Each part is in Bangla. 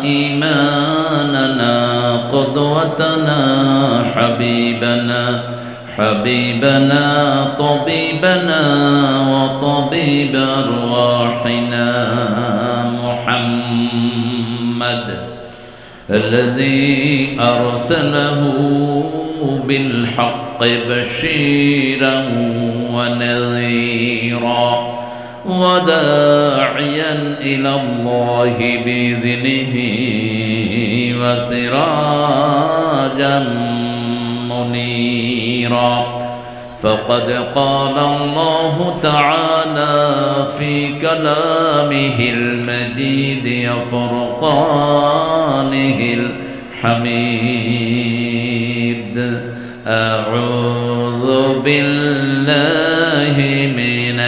إيماننا قدوتنا حبيبنا طبيبنا وطبيب أرواحنا محمد الذي أرسله بالحق بشيرا ونذيرا وداعيا إلى الله بإذنه وسراجا منيرا فقد قال الله تعالى في كلامه المجيد وفرقانه الحميد أعوذ بالله من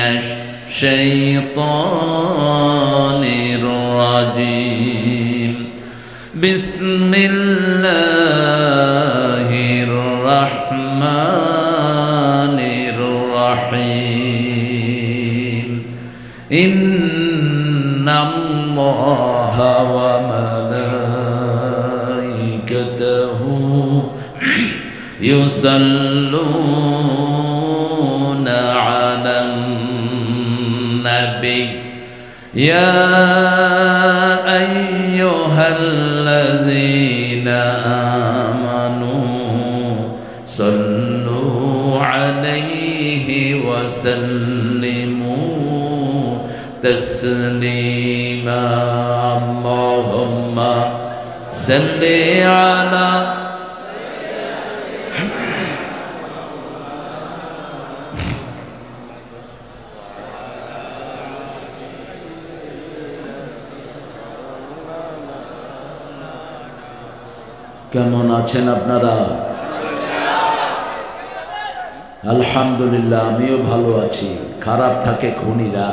الشيطان الرجيم بسم الله الرحمن الرحيم إن الله وملائكته يصلون على النبي يا أيها الذين آمنوا صلوا عليه وسلموا تسليما اللهم صل على কেমন আছেন আপনারা? আলহামদুলিল্লাহ আমিও ভালো আছি। খারাপ থাকে খুনিরা,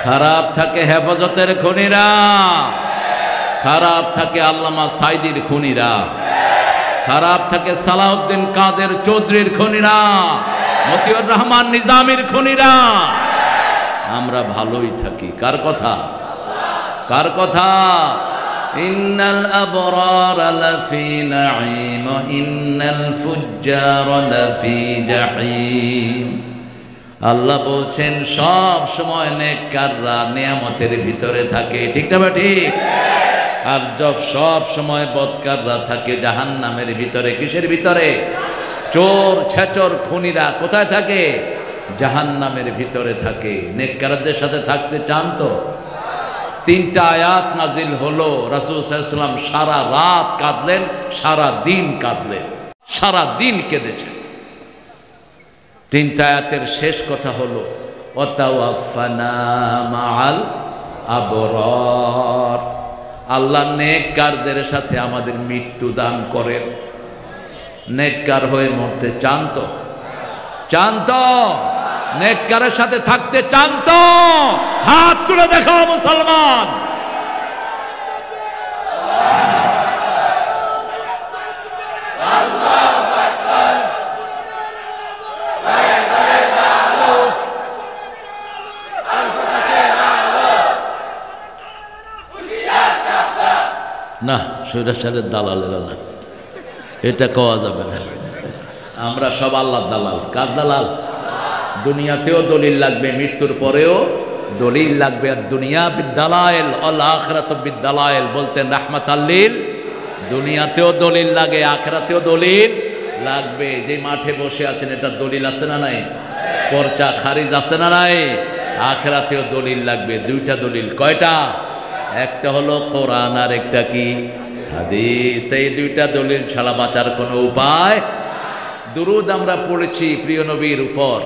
খারাপ থাকে হেফাজতের খুনিরা, খারাপ থাকে আল্লামা সাইদির খুনিরা, খারাপ থাকে সালাউদ্দিন কাদের চৌধুরীর খুনিরা, মতিউর রহমান নিজামীর খুনিরা। আমরা ভালোই থাকি। কার কথা? কার কথা? ইন্নাল আবরার লাফি নাঈম ইন্নাল ফুজ্জার লাফি জাহিম। আল্লাহ বলছেন সব সময় নেককাররা নিয়ামতের ভিতরে থাকে, ঠিক না ঠিক? আর সব সময় বদকাররা থাকে জাহান্নামের ভিতরে। কিসের ভিতরে? চোর ছেচর খুনিরা কোথায় থাকে? জাহান্নামের ভিতরে থাকে। নেককারদের সাথে থাকতে চান তো? তিনটা আয়াত নাজিল হলো, রাসূল সাল্লাল্লাহু আলাইহি ওয়াসাল্লাম সারা রাত কাঁদলেন, সারা দিন কাঁদলেন, সারা দিন কেঁদেছেন। তিনটা আয়াতের শেষ কথা হলো ওয়াতাওয়াফানা মাআল আবরার। আল্লাহ নেককারদের সাথে আমাদের মৃত্যু দান করেন। নেককার হয়ে মরতে চান তো? চান তো? নেককারের সাথে থাকতে চান তো? হাত তুলে দেখাও মুসলমান। না, সৈরাচারের দালালেরা না, এটা কওয়া যাবে না। আমরা সব আল্লাহর দালাল। কার দালাল? দুনিয়াতেও দলিল লাগবে, মৃত্যুর পরেও দলিল লাগবে। আর দুনিয়া বিদ্দালায়েল আল আখিরাতু বিদ্দালায়েল বলতেন রাহমাতাল লিল। দুনিয়াতেও দলিল লাগে, আখিরাতেও দলিল লাগবে। যে মাঠে বসে আছেন এটা দলিল আছে না নাই? পর্চা খারিজ আছে না নাই? আখিরাতেও দলিল লাগবে। দুইটা দলিল। কয়টা? একটা হলো কোরআন আর একটা কি? হাদিস। এই দুইটা দলিল ছাড়া বাঁচার কোনো উপায়। দুরুদ আমরা পড়েছি প্রিয় নবীর উপর।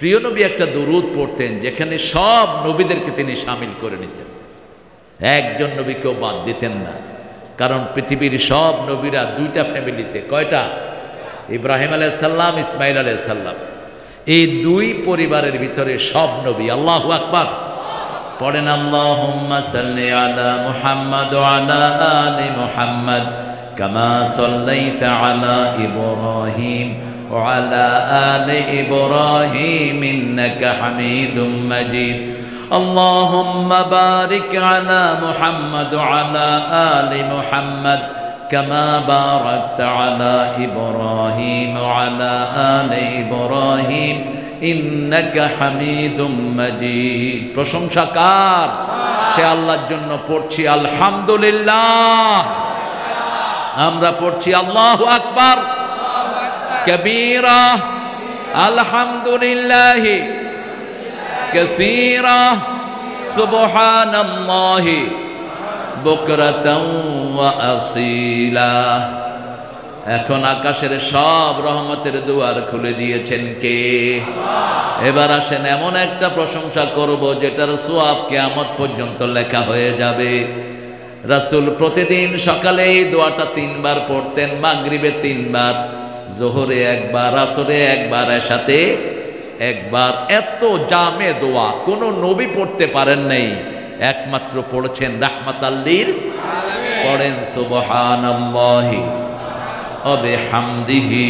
প্রিয় নবী একটা দুরুদ পড়তেন যেখানে সব নবীদেরকে তিনি শামিল করে নিতেন, একজন নবীকেও বাদ দিতেন না। কারণ পৃথিবীর সব নবীরা দুইটা ফ্যামিলিতে। কয়টা? ইব্রাহিম আলাইহিস সালাম, ইসমাইল আলাইহিস সালাম। এই দুই পরিবারের ভিতরে সব নবী। আল্লাহু আকবার পড়েন। আল্লাহুম্মা সাল্লি আলা মুহাম্মাদ ওয়া আলা আলি মুহাম্মাদ কামা সাল্লাইতা আলা ইব্রাহিম ওয়া আলা আলি ইব্রাহিম ইন্নাকা হামিদুম মাজিদ। اللهم بارك على محمد وعلى آل محمد كما باركت على إبراهيم وعلى آل إبراهيم إنك حميد مجيد প্রশংসা কার সে আল্লাহর জন্য পড়ছি আলহামদুলিল্লাহ আমরা পড়ছি আল্লাহু আকবার কবীরা আলহামদুলিল্লাহ কাসীরা সুবহানাল্লাহি বুকরাতাও ওয়া আসীলা এখন আকাশের সব রহমতের দুয়ার খুলে দিয়েছেন কে এবার আসেন এমন একটা প্রশংসা করব যেটার সওয়াব কিয়ামত পর্যন্ত লেখা হয়ে যাবে রাসূল প্রতিদিন সকালে এই দোয়াটা 3 বার পড়তেন মাগরিবে 3 বার যোহরে একবার আসরে একবার এশাতে একবার এত জামে দোয়া কোন নবী পড়তে পারেন নাই একমাত্র পড়েছেন রাহমাতাল লিল আলামিন পড়েন সুবহানাল্লাহি ওয়া বিহামদিহি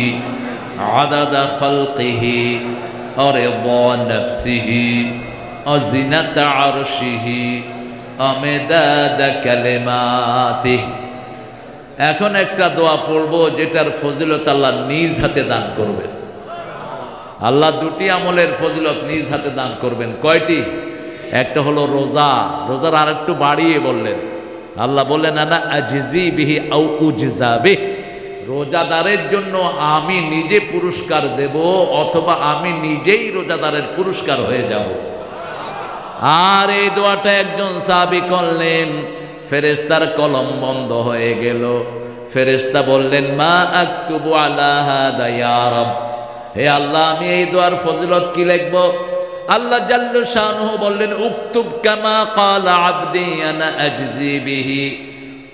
আদাদা খালকিহি ওয়া রিদা নাফসিহি ওয়া জিনাতা আরশিহি ওয়া মিদাদা কালিমাতিহি এখন একটা দোয়া পড়বো যেটার ফজিলত আল্লাহ নিজ হাতে দান করবেন আল্লাহ দুটি আমলের ফজিলত নিজ হাতে দান করবেন কয়টি একটা হলো রোজা রোজার আরেকটু বাড়িয়ে বললেন আল্লাহ বললেন আনা আজিজি বিহি আও উজজা বিহি রোজাদারের জন্য আমি নিজে পুরস্কার দেব অথবা আমি নিজেই রোজাদারের পুরস্কার হয়ে যাব আর এই দোয়াটা একজন সাহাবী করলেন ফেরেশতার কলম বন্ধ হয়ে গেল ফেরেশতা বললেন মা আকতুবু আলা হাদা ইয়া রব হে আল্লাহ আমি এই দোয়ার ফজিলত কি লিখব আল্লাহ জাল্লা শানুহু বললেন উকতুব কামা ক্বালা আবদি আনা আজজি বিহি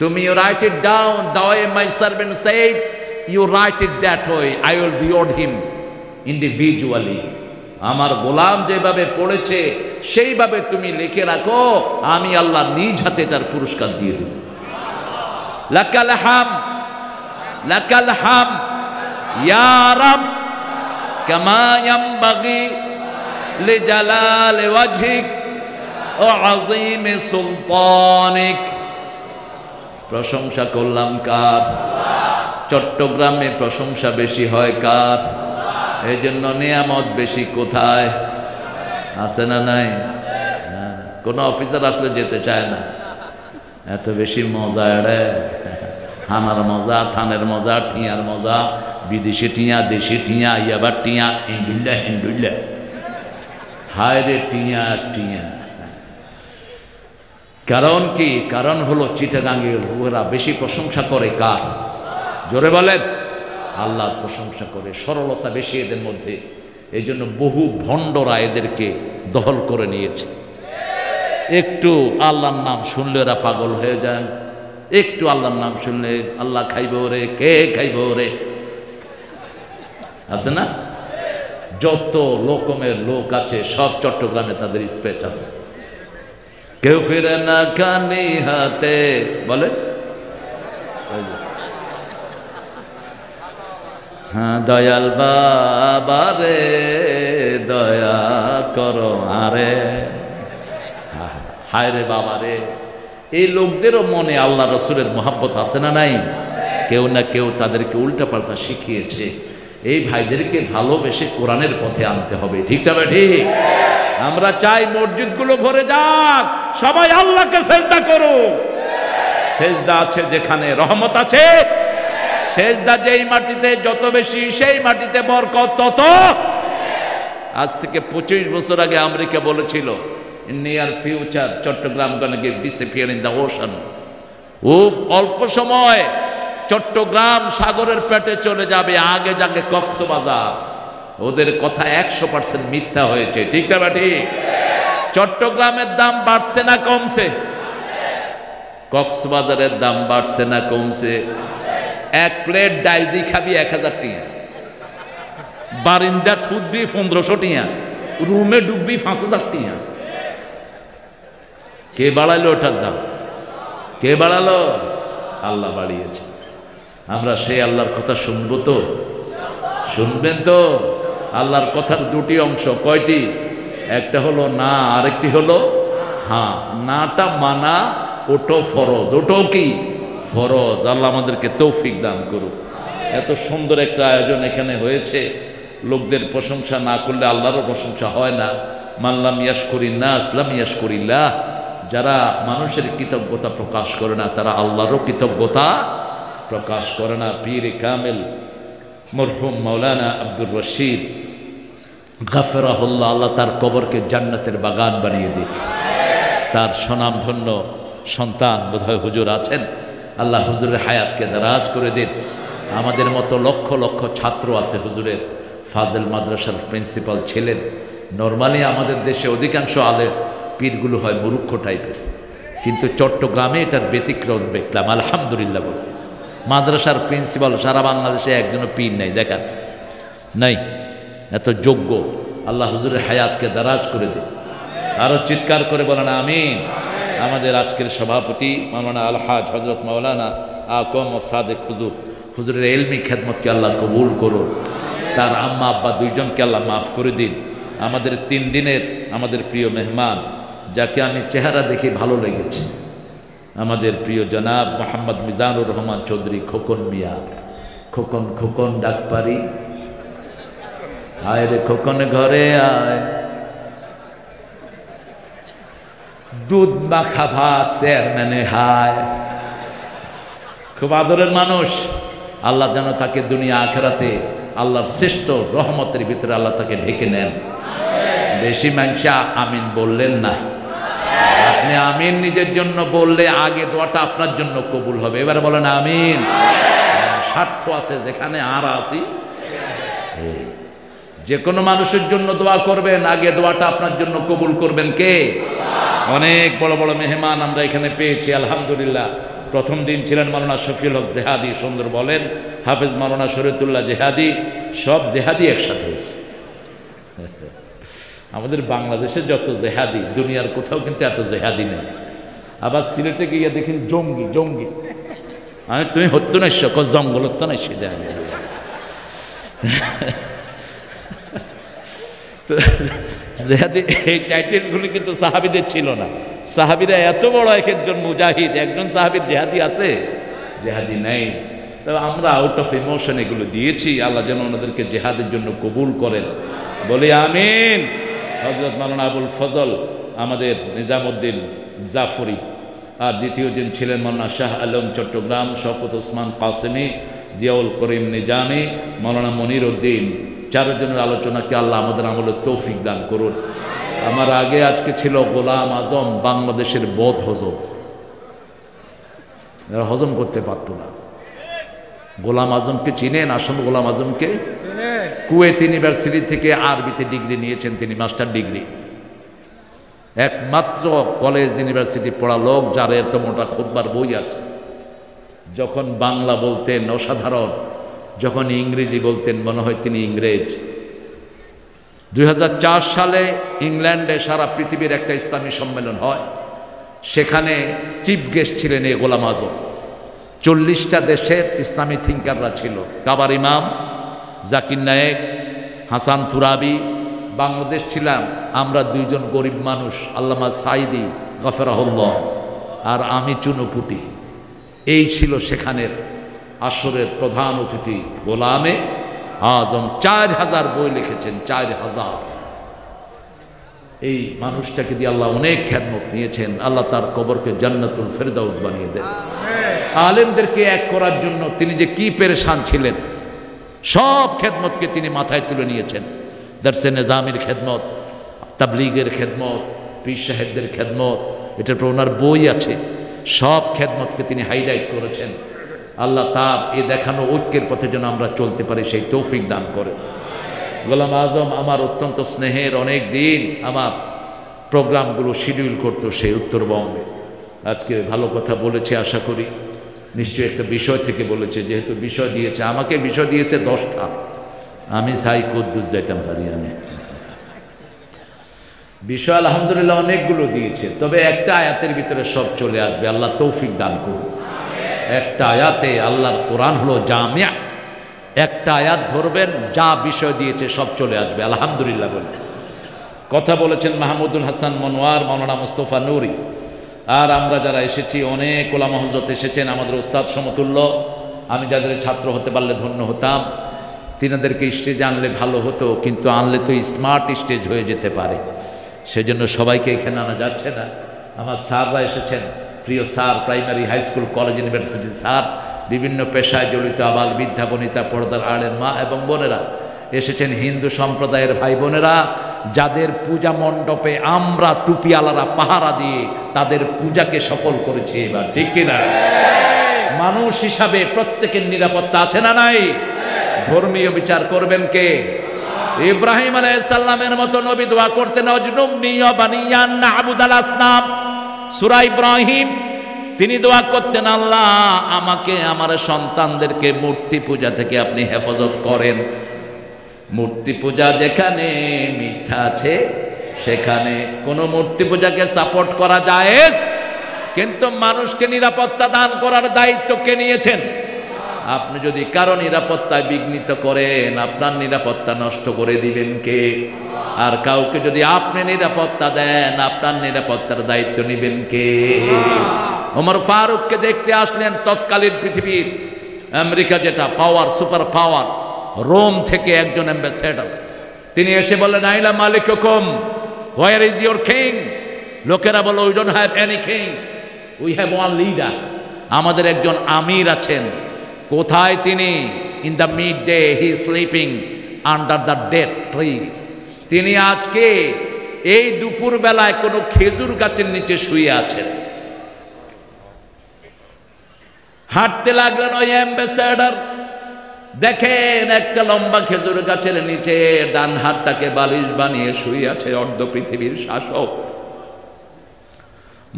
তুমি right it down the way my servant said you write it that way I will reward him individually আমার গোলাম যেভাবে পড়েছে সেইভাবে তুমি লিখে রাখো আমি আল্লাহ নিজ হাতে এটার পুরস্কার দিয়ে দেব লাকাল হাম ইয়া রব কামা ইয়ানবাগি লিজালাল ওয়াজহিক ওয়া আযীম সুলতানিক প্রশংসা করলাম কার চট্টগ্রামে প্রশংসা বেশি হয় কার এই জন্য নিয়ামত বেশি কোথায় আছে না নাই কোন অফিসার আসলে যেতে চায় না এত বেশি মজা এড়ে হানার মজা থানের মজা টিয়ার মজা বিদেশি টিয়া দেশি টিয়া ইয়াবার টিয়া ইন্ডুল্লা হিন্ডুল্লা হায় রে টিয়া টিয়া কারণ কি কারণ হলো চিটাগাঙ্গের লোকেরা বেশি প্রশংসা করে কার জোরে বলেন আল্লাহর প্রশংসা করে সরলতা বেশি এদের মধ্যে এই জন্য বহু ভণ্ডরা এদেরকে দখল করে নিয়েছে একটু আল্লাহর নাম শুনলে এরা পাগল হয়ে যায় একটু আল্লাহর নাম শুনলে আল্লাহ খাইব রে কে খাইব রে আছে না যত রকমের লোক আছে সব চট্টগ্রামে তাদের স্পেচ আছে কেউ ফিরে না খালি হাতে বলে হ্যাঁ দয়াল বাবা রে দয়া করো আরে হায় রে বাবা রে এই লোকদেরও মনে আল্লাহ রসুলের মহাব্বত আছে না নাই কেউ না কেউ তাদেরকে উল্টাপাল্টা শিখিয়েছে এই ভাইদেরকে ভালোবেসে কোরআনের পথে আনতে হবে ঠিক না ঠিক আমরা চাই মসজিদগুলো ভরে যাক সবাই আল্লাহকে সেজদা করুক সেজদা আছে যেখানে রহমত আছে সেজদা যেই মাটিতে যত বেশি সেই মাটিতে বরকত তত আজ থেকে 25 বছর আগে আমেরিকা বলেছিল in near future Chittagong gonna get disappear in the ocean অল্প সময় চট্টগ্রাম সাগরের পেটে চলে যাবে আগে যাকে কক্সবাজার ওদের কথা 100% মিথ্যা হয়েছে ঠিক না ঠিক চট্টগ্রামের দাম বাড়ছে না কমছে কক্সবাজারের দাম বাড়ছে না কমছে এক প্লেট ডাল দি খাবি 1000 টাকা বারিন্দা ঠুকবি 1500 টাকা রুমে ঢুকবি 5000 টাকা কে বাড়াইলো ওটার দাম কে বাড়ালো আল্লাহ বাড়িয়েছে আমরা সেই আল্লাহর কথা শুনবো তো শুনবেন তো আল্লাহর কথার দুটি অংশ কয়টি একটা হলো না, আরেকটি হলো হ্যাঁ। নাটা মানা, ওটো ফরজ, ওটাও কি ফরজ। আল্লাহ আমাদেরকে তৌফিক দান করুক। এত সুন্দর একটা আয়োজন এখানে হয়েছে, লোকদের প্রশংসা না করলে আল্লাহরও প্রশংসা হয় না। মানলাম ইয়াশকুরিন্নাস লাম ইয়াশকুরিল্লাহ, যারা মানুষের কৃতজ্ঞতা প্রকাশ করে না তারা আল্লাহরও কৃতজ্ঞতা প্রকাশ করে না। পীর কামেল মরহুম মাওলানা আব্দুর রশিদ গাফরাহুল্লাহ, আল্লাহ তার কবরকে জান্নাতের বাগান বানিয়ে দিক। তার স্বনামধন্য সন্তান বোধহয় হুজুর আছেন, আল্লাহ হুজুরের হায়াতকে দারাজ করে দিন। আমাদের মতো লক্ষ লক্ষ ছাত্র আছে, হুজুরের ফাজেল মাদ্রাসার প্রিন্সিপাল ছিলেন। নর্মালি আমাদের দেশে অধিকাংশ আলে পীরগুলো হয় মূর্খ টাইপের, কিন্তু চট্টগ্রামে এটার ব্যতিক্রম দেখলাম, আলহামদুলিল্লাহ বলে। মাদ্রাসার প্রিন্সিপাল সারা বাংলাদেশে একজনও পীর নেই, দেখান নাই, এত যোগ্য। আল্লাহ হুজুরের হায়াতকে দারাজ করে দিন। আরও চিৎকার করে বলেন আমিন। আমাদের আজকের সভাপতি মাওলানা আলহাজ হজরত মাওলানা আকম ও সাদেক হুজুর, হুজুরের এলমি খেদমতকে আল্লাহ কবুল করুন। তার আম্মা আব্বা দুইজনকে আল্লাহ মাফ করে দিন। আমাদের 3 দিনের আমাদের প্রিয় মেহমান, যাকে আমি চেহারা দেখে ভালো লেগেছে, আমাদের প্রিয় জনাব মোহাম্মদ মিজানুর রহমান চৌধুরী খোকন মিয়া। খোকন খোকন ডাক পারি, আয় রে খোকন ঘরে আয়, দুধ মাখা ভাত চেয়ারম্যানে হায়। খুব আদরের মানুষ। আল্লাহ যেন তাকে দুনিয়া আখেরাতে আল্লাহর শ্রেষ্ঠ রহমতের ভিতরে আল্লাহ তাকে ঢেকে নেন। বেশি মানুষা আমিন বললেন না, আপনি আমিন নিজের জন্য বললে আগে দোয়াটা আপনার জন্য কবুল হবে। এবার বলেন আমিন। স্বার্থ আছে যেখানে আর আসি, যে কোনো মানুষের জন্য দোয়া করবেন, আগে দোয়াটা আপনার জন্য কবুল করবেন কে? অনেক বড় বড় মেহমান আমরা এখানে পেয়েছি আলহামদুলিল্লাহ। প্রথম দিন ছিলেন মাওলানা শফিউল হক জেহাদি, সুন্দর বলেন, হাফেজ মাওলানা শরীয়তুল্লাহ জেহাদি, সব জেহাদি একসাথে হয়েছে। আমাদের বাংলাদেশে যত জেহাদি, দুনিয়ার কোথাও কিন্তু এত জেহাদি নেই। আবার সিলেটে গিয়ে দেখেন জঙ্গি জঙ্গি, আমি তুমি হতো না জঙ্গল হতো না সে জেহাদি। এই টাইটেলগুলি কিন্তু সাহাবিদের ছিল না। সাহাবিরা এত বড় একজন মুজাহিদ, একজন সাহাবির জেহাদি আছে? জেহাদি নেই। তবে আমরা আউট অফ ইমোশন এগুলো দিয়েছি। আল্লাহ যেন ওনাদেরকে জেহাদের জন্য কবুল করেন, বলি আমিন। হযরত মাওলানা আবুল ফজল আমাদের নিজামউদ্দিন জাফরি, আর দ্বিতীয় জন ছিলেন মাওলানা শাহ আলম চট্টগ্রাম, শওকত ওসমান কাসেমি, জিয়াউল করিম নিজামি, মাওলানা মনির উদ্দিন। 4 জনের আলোচনাকে আল্লাহ আমাদের আমলের তৌফিক দান করুন। আমার আগে আজকে ছিল গোলাম আজম, বাংলাদেশের বোধ হজম, এরা হজম করতে পারত না। গোলাম আজমকে চিনেন? আসল গোলাম আজমকে কুয়েত ইউনিভার্সিটি থেকে আরবিতে ডিগ্রি নিয়েছেন তিনি, মাস্টার ডিগ্রি। একমাত্র কলেজ ইউনিভার্সিটি পড়া লোক যার এত মোটা খুতবার বই আছে। যখন বাংলা বলতেন অসাধারণ, যখন ইংরেজি বলতেন মনে হয় তিনি ইংরেজ। 2004 সালে ইংল্যান্ডে সারা পৃথিবীর একটা ইসলামী সম্মেলন হয়, সেখানে চিফ গেস্ট ছিলেন এই গোলাম আজম। 40টা দেশের ইসলামী থিঙ্কাররা ছিল, কাবার ইমাম, জাকির নায়েক, হাসান তুরাবি। বাংলাদেশ ছিলাম আমরা 2 জন গরিব মানুষ, আল্লামা সাইদি গফরাহুল্লাহ আর আমি চুনুপুটি। এই ছিল সেখানের আসরের প্রধান অতিথি গোলামে আজম। 4000 বই লিখেছেন, 4000। এই মানুষটাকে দিয়ে আল্লাহ অনেক খেদমত নিয়েছেন। আল্লাহ তার কবরকে জান্নাতুল ফেরদাউস বানিয়ে দেন। আলেমদেরকে এক করার জন্য তিনি যে কি পেরেশান ছিলেন, সব খেদমতকে তিনি মাথায় তুলে নিয়েছেন। দরসে নিজামের খেদমত, তাবলীগের খেদমত, পীর সাহেবদের খেদমত, এটার পর ওনার বই আছে। সব খেদমতকে তিনি হাইলাইট করেছেন। আল্লাহ তার এই দেখানো ঐক্যের পথে যেন আমরা চলতে পারি সেই তৌফিক দান করে। গোলাম আজম আমার অত্যন্ত স্নেহের, অনেক দিন আমার প্রোগ্রামগুলো শিডিউল করতো সেই উত্তরবঙ্গে। আজকে ভালো কথা বলেছে আশা করি, নিশ্চয়ই একটা বিষয় থেকে বলেছে, যেহেতু বিষয় দিয়েছে আমাকে, বিষয় দিয়েছে 10টা, আমি সাই কদ্দুস যাইতাম পারি। আমি বিষয় আলহামদুলিল্লাহ অনেকগুলো দিয়েছে, তবে একটা আয়াতের ভিতরে সব চলে আসবে। আল্লাহ তৌফিক দান করুন। একটা আয়াতে, আল্লাহর কোরআন হলো জামিয়া, একটা আয়াত ধরবেন, যা বিষয় দিয়েছে সব চলে আসবে আলহামদুলিল্লাহ বলে। কথা বলেছেন মাহমুদুল হাসান মনোয়ার, মাওলানা মুস্তফা নুরি। আর আমরা যারা এসেছি, অনেক ওলামা হযরত এসেছেন, আমাদের উস্তাদ সমতুল্য। আমি যাদের ছাত্র হতে পারলে ধন্য হতাম। তিনাদেরকে স্টেজে আনলে ভালো হতো, কিন্তু আনলে তো স্মার্ট স্টেজ হয়ে যেতে পারে, সেজন্য সবাইকে এখানে আনা যাচ্ছে না। আমার স্যাররা এসেছেন, প্রিয় sir, primary, high school, college, university sir, বিভিন্ন পেশায় জড়িত আবাল বৃদ্ধা বনিতা, পর্দার আড়ের মা এবং বোনেরা এসেছেন, হিন্দু সম্প্রদায়ের ভাই বোনেরা, যাদের পূজা মণ্ডপে আমরা টুপিওয়ালারা পাহারা দিয়ে তাদের পূজাকে সফল করেছি এবার, ঠিক কিনা? মানুষ হিসাবে প্রত্যেকের নিরাপত্তা আছে না নাই? ধর্মীয় বিচার করবেন কে? ইব্রাহিম আলাইহিস সালামের মতো নবী দোয়া করতেন, অজনুবনি ওয়া বানিয়ান না'বুদাল আসনাম, সূরা ইব্রাহিম। তিনি দোয়া করতেন, আল্লাহ আমাকে, আমার সন্তানদেরকে মূর্তি পূজা থেকে আপনি হেফাজত করেন। মূর্তি পূজা যেখানে মিথ্যা আছে সেখানে কোনো মূর্তি পূজাকে সাপোর্ট করা জায়েজ, কিন্তু মানুষকে নিরাপত্তা দান করার দায়িত্ব কে নিয়েছেন? আপনি যদি কারো নিরাপত্তায় বিঘ্নিত করেন, আপনার নিরাপত্তা নষ্ট করে দিবেন কে? আর কাউকে যদি আপনি নিরাপত্তা দেন, আপনার নিরাপত্তার দায়িত্ব নেবেন কে? ওমর ফারুককে দেখতে আসলেন তৎকালীন পৃথিবীর, আমেরিকা যেটা পাওয়ার, সুপার পাওয়ার, রোম থেকে একজন অ্যাম্বাসেডর। তিনি এসে বললেন, আইলা মালিকুকুম, হোয়ার ইজ ইউর কিং? লোকেরা বলল, we don't have any king, we have one leader. আমাদের একজন আমির আছেন। কোথায় তিনি? In the mid day he sleeping under the dead tree. তিনি আজকে এই দুপুর বেলায় কোনো খেজুর গাছের নিচে শুয়ে আছেন। হাঁটতে লাগলেন ওই অ্যাম্বাসেডর, দেখেন একটা লম্বা খেজুর গাছের নিচে ডান হাতটাকে বালিশ বানিয়ে শুয়ে আছে অর্ধ পৃথিবীর শাসক।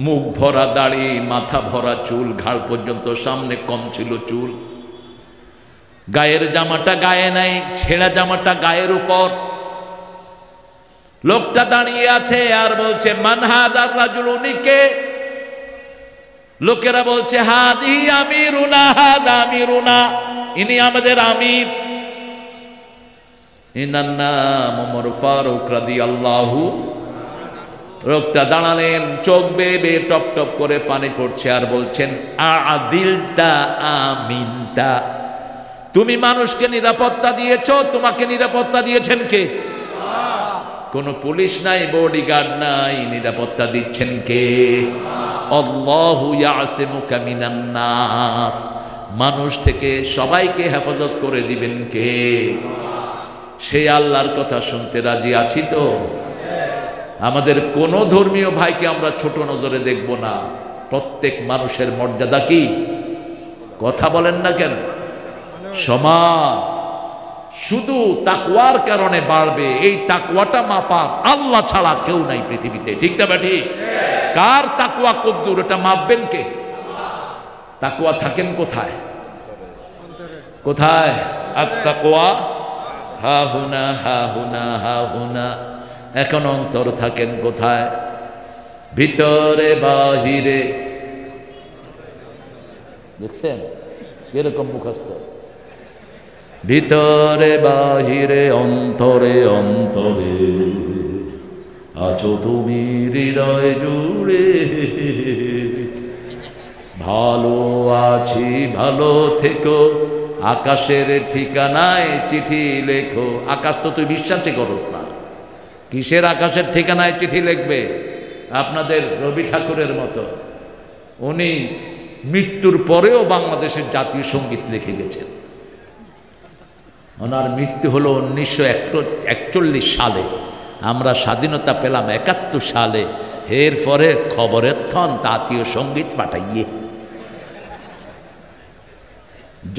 মুখ ভরা দাড়ি, মাথা ভরা চুল, ঘাড় পর্যন্ত, সামনে কম ছিল চুল। গায়ের জামাটা গায়ে নাই, ছেঁড়া জামাটা গায়ের উপর। লোকটা দাঁড়িয়ে আছে আর বলছে, মান হাদার রাজুল, উনি কে? লোকেরা বলছে, হাদি আমিরুনা, হাদা আমিরুনা, ইনি আমাদের আমির। ইনার নাম ওমর ফারুক রাদিয়াল্লাহু। লোকটা দাঁড়ালেন, চোখ বেয়ে বেয়ে টপ টপ করে পানি পড়ছে আর বলছেন, আদিলতা আমিনতা, তুমি মানুষকে নিরাপত্তা দিয়েছো, তোমাকে নিরাপত্তা দিয়েছেন কে? কোনো পুলিশ নাই, বডিগার্ড নাই, নিরাপত্তা দিচ্ছেন কে? আল্লাহু ইয়াসিমুকা মিনান নাস, মানুষ থেকে সবাইকে হেফাজত করে দিবেন কে? সেই আল্লাহর কথা শুনতে রাজি আছি তো? আমাদের কোনো ধর্মীয় ভাইকে আমরা ছোট নজরে দেখব না। প্রত্যেক মানুষের মর্যাদা কি? কথা বলেন না কেন? সমান। শুধু তাকওয়ার কারণে বাড়বে, এই তাকওয়াটা মাপার আল্লাহ ছাড়া কেউ নাই পৃথিবীতে, ঠিক না বেঠি? কার তাকওয়া কদ্দুর, এটা মাপবেন কে? তাকওয়া থাকেন কোথায়? কোথায়? আত-তাকওয়া হা হুনা, হা হুনা, হা হুনা। এখন অন্তর থাকেন কোথায়? ভিতরে বাহিরে। দেখছেন এরকম মুখস্থ? ভিতরে বাহিরে, অন্তরে অন্তরে আছো তুমি হৃদয় জুড়ে। ভালো আছি, ভালো থেকো, আকাশের ঠিকানায় চিঠি লেখো। আকাশ তো তুই বিশ্বাসই করস না, কিসের আকাশের ঠিকানায় চিঠি লিখবে? আপনাদের রবি ঠাকুরের মতো, উনি মৃত্যুর পরেও বাংলাদেশের জাতীয় সঙ্গীত লিখে গেছেন। ওনার মৃত্যু হলো 1941 সালে, আমরা স্বাধীনতা পেলাম 71 সালে। এরপরে খবরের ক্ষণ জাতীয় সঙ্গীত পাঠাইয়ে।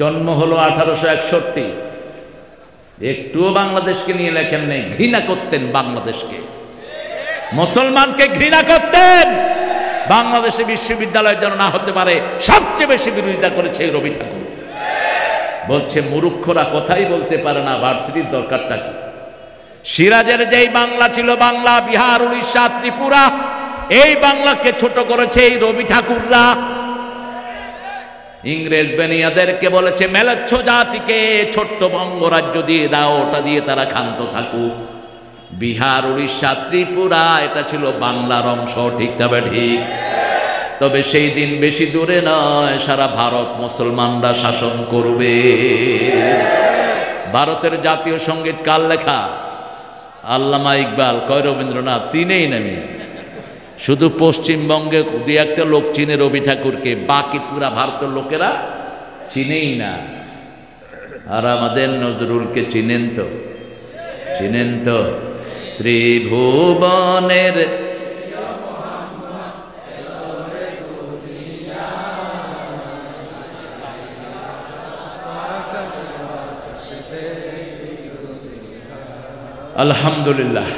জন্ম হলো 1861। একটুও বাংলাদেশকে নিয়ে লেখেন নেই, ঘৃণা করতেন বাংলাদেশকে, মুসলমানকে ঘৃণা করতেন। বাংলাদেশে বিশ্ববিদ্যালয় যেন না হতে পারে, সবচেয়ে বেশি বিরোধিতা করেছে রবি ঠাকুর। বলছে মূর্খরা কথাই বলতে পারে না, ভার্সিটির দরকারটা কি? সিরাজের যেই বাংলা ছিল, বাংলা, বিহার, উড়িষ্যা, ত্রিপুরা, এই বাংলাকে ছোট করেছে এই রবি ঠাকুররা। ইংরেজ বেনিয়াদেরকে বলেছে, মেলাচ্ছ জাতিকে ছোট্ট বঙ্গরাজ্য দিয়ে দাও, ওটা দিয়ে তারা ক্ষান্ত থাকুক। বিহার, উড়িষ্যা, ত্রিপুরা এটা ছিল বাংলার অংশ, ঠিক তবে ঠিক। তবে সেই দিন বেশি দূরে নয়, সারা ভারত মুসলমানরা শাসন করবে। ভারতের জাতীয় সঙ্গীত কার লেখা? আল্লামা ইকবাল। কয় রবীন্দ্রনাথ? চিনেই নামি। শুধু পশ্চিমবঙ্গে দু একটা লোক চিনে রবি ঠাকুরকে, বাকি পুরা ভারতের লোকেরা চিনেই না। আর আমাদের নজরুলকে চিনেন তো? চিনেন তো? ত্রিভুবনের আলহামদুলিল্লাহ,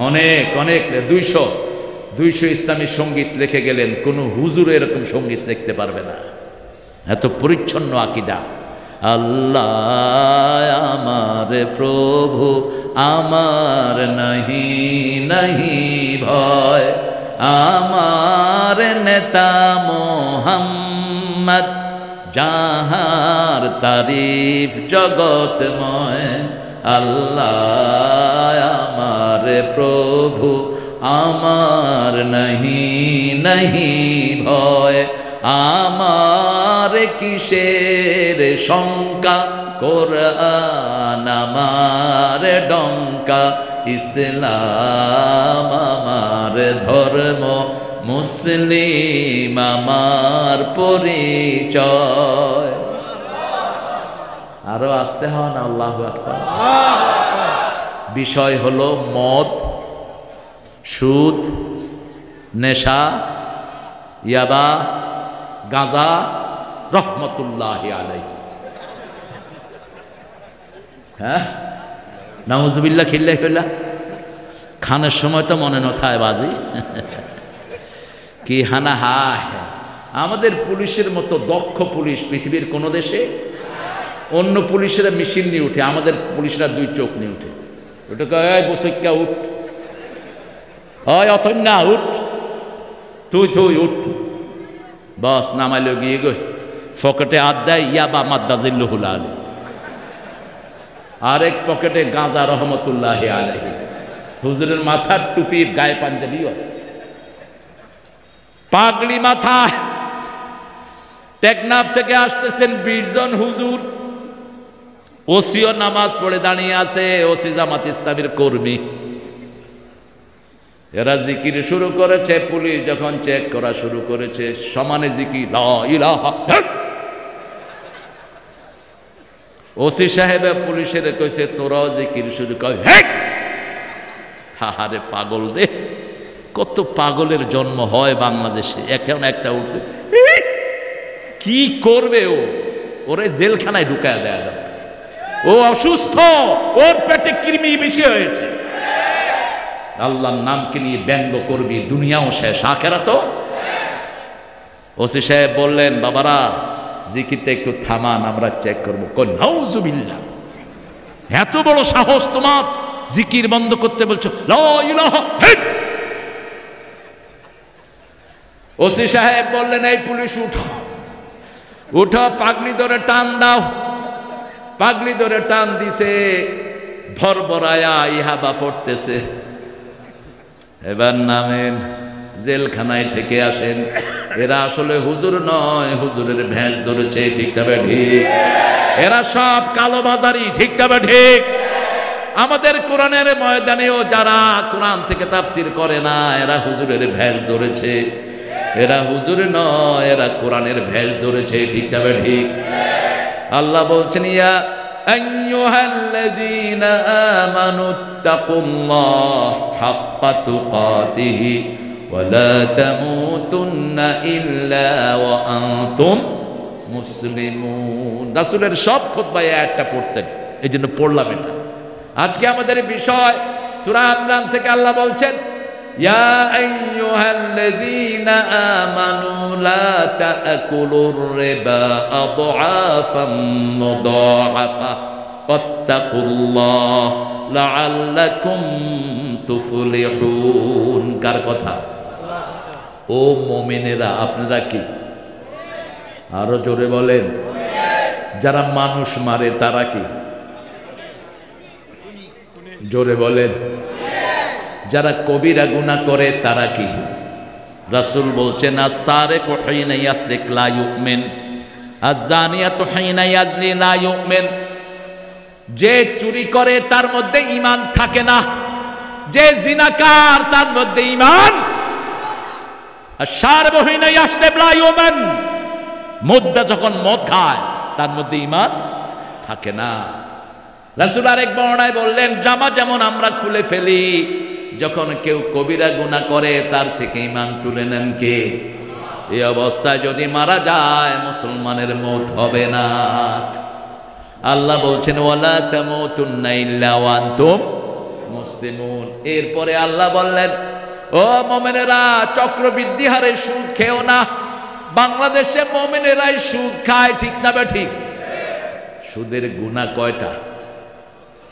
অনেক অনেক 200 ইসলামী সঙ্গীত লিখে গেলেন। কোনো হুজুর এরকম সঙ্গীত লিখতে পারবে না, এত পরিচ্ছন্ন আকীদা। আল্লাহ আমার প্রভু, আমার নাহি নাহি ভয়, আমার নেতা মোহাম্মদ, যাহার তারিফ জগতময়। আল্লাহ আমার প্রভু, আমার নাহি নাহি ভয়, আমার কিসের শঙ্কা, কোরআন আমার ডঙ্কা, ইসলাম আমার ধর্ম, মুসলিম আমার পরিচয়। আরো আসতে হয় না? আল্লাহু আকবার। বিষয় হলো মদ, সুদ, নেশা, ইয়াবা, গাঁজা, রহমতুল্লাহি আলাইহি। হ্যাঁ, নাউজুবিল্লাহ খিল্লা হইলা। খানের সময় তো মনে নথায় বাজি কি হানা। হায়, আমাদের পুলিশের মতো দক্ষ পুলিশ পৃথিবীর কোন দেশে। অন্য পুলিশেরা মেশিন নিয়ে উঠে, আমাদের পুলিশরা 2 চোখ নিয়ে উঠে। ওটা কয় বসিকা উঠ, হয় অথন্যা উঠ, তুই উঠ, বস নামাইল গিয়ে গই পকেটে হাত দেয়, ইয়াবা মাদ্দাজিল্লুহুল আলী, আরেক পকেটে গাঁজা, রহমতুল্লাহি আলাইহি। হুজুরের মাথার টুপির গায়ে পাঞ্জাবিও আছে, পাগড়ি মাথায়। টেকনাফ থেকে আসতেছেন 20 জন হুজুর, ওসিও নামাজ পড়ে দাঁড়িয়ে আছে, ওসি জামাত ইসলামীর কর্মী। এরা জিকির শুরু করেছে, পুলিশ যখন চেক করা শুরু করেছে, সমানে জিকির লা ইলাহা। ওসি সাহেব পুলিশের কইছে তোরাও জিকির শুরু কর। হাহারে পাগল রে, কত পাগলের জন্ম হয় বাংলাদেশে। এখন একটা উঠছে, কি করবে ও? ওরে জেলখানায় ঢুকায় দেয়। ও অসুস্থ, ওর পেটে কৃমি বেশি হয়েছে। আল্লাহর নামকে নিয়ে ব্যঙ্গ করবি, দুনিয়াও শেষ, আখেরাতও। ওসি সাহেব বললেন, বাবারা জিকিরটা একটু থামান, আমরা চেক করবো। নাউজুবিল্লাহ, এত বড় সাহস তোমার, জিকির বন্ধ করতে বলছো? লা ইলাহা। ওসি সাহেব বললেন, এই পুলিশ উঠো, উঠো, পাগড়ি ধরে টান দাও। পাগড়ি ধরে টান দিছে, ভরভরায়া ইহাবা পড়তেছে। এবার নামেন, জেলখানায় থেকে আসেন। এরা আসলে হুজুর নয়, হুজুরের ভেষ ধরেছে, ঠিক তবে ঠিক। এরা সব কালোবাজারি, ঠিক তবে ঠিক। আমাদের কোরআনের ময়দানেও যারা কোরআন থেকে তাফসীর করে না, এরা হুজুরের ভেষ ধরেছে। এরা হুজুর নয়, এরা কোরআনের ভেষ ধরেছে, ঠিক তবে ঠিক। আল্লাহ বলছেন, ইয়া আইয়ুহাল্লাযীনা আমানুত্তাকুল্লাহ হাক্কা তুকাতিহি ওয়া লা তামুতুন্না ইল্লা ওয়া আনতুম মুসলিমুন। রাসূলের সব খুতবায় আয়াতটা পড়তেন, এইজন্য পড়লাম এটা। আজকে আমাদের বিষয় সূরা ইমরান থেকে আল্লাহ বলছেন, ইয়া আইয়ুহাল্লাযীনা আমানু লা তাকুলুর রিবা আদআফাম মুদাআফা ওয়াত্তাকুল্লাহ লাআল্লাকুম তুফলিহুন। কার কথা? ও মুমিনেরা, আপনারা কি? আরো জোরে বলেন। যারা মানুষ মারে তারা কি? জোরে বলেন। যারা কবিরা গুনাহ করে তারা কি? রাসূল বলছেন আস-সারিকু হিনা ইয়াসরিক লা ইউমিন, আজ-জানিয়াতু হিনা ইয়াজনি লা ইউমিন। যে চুরি করে তার মধ্যে ঈমান থাকে না, যে জিনাকার তার মধ্যে ঈমান। আশ-শারিবু হিনা ইয়াশরাব লা ইউমিন, মুদ্দা যখন মদ খায় তার মধ্যে ঈমান থাকে না। রাসূল আরেক বর্ণনায় বললেন জামা যেমন আমরা খুলে ফেলি, যখন কেউ কবিরা গুনাহ করে তার থেকে ঈমান তুলে নেন কে? এই অবস্থায় যদি মারা যায় মুসলমানের মওত হবে না। আল্লাহ বলছেন ওয়ালা তামুতুন্না ইল্লা ওয়া আনতুম মুসলিমুন। এরপরে আল্লাহ বললেন ও মুমিনেরা চক্রবৃদ্ধি হারে সুদ খেও না। বাংলাদেশে মুমিনেরাই সুদ খায়, ঠিক না বেঠিক? সুদের গুনাহ কয়টা?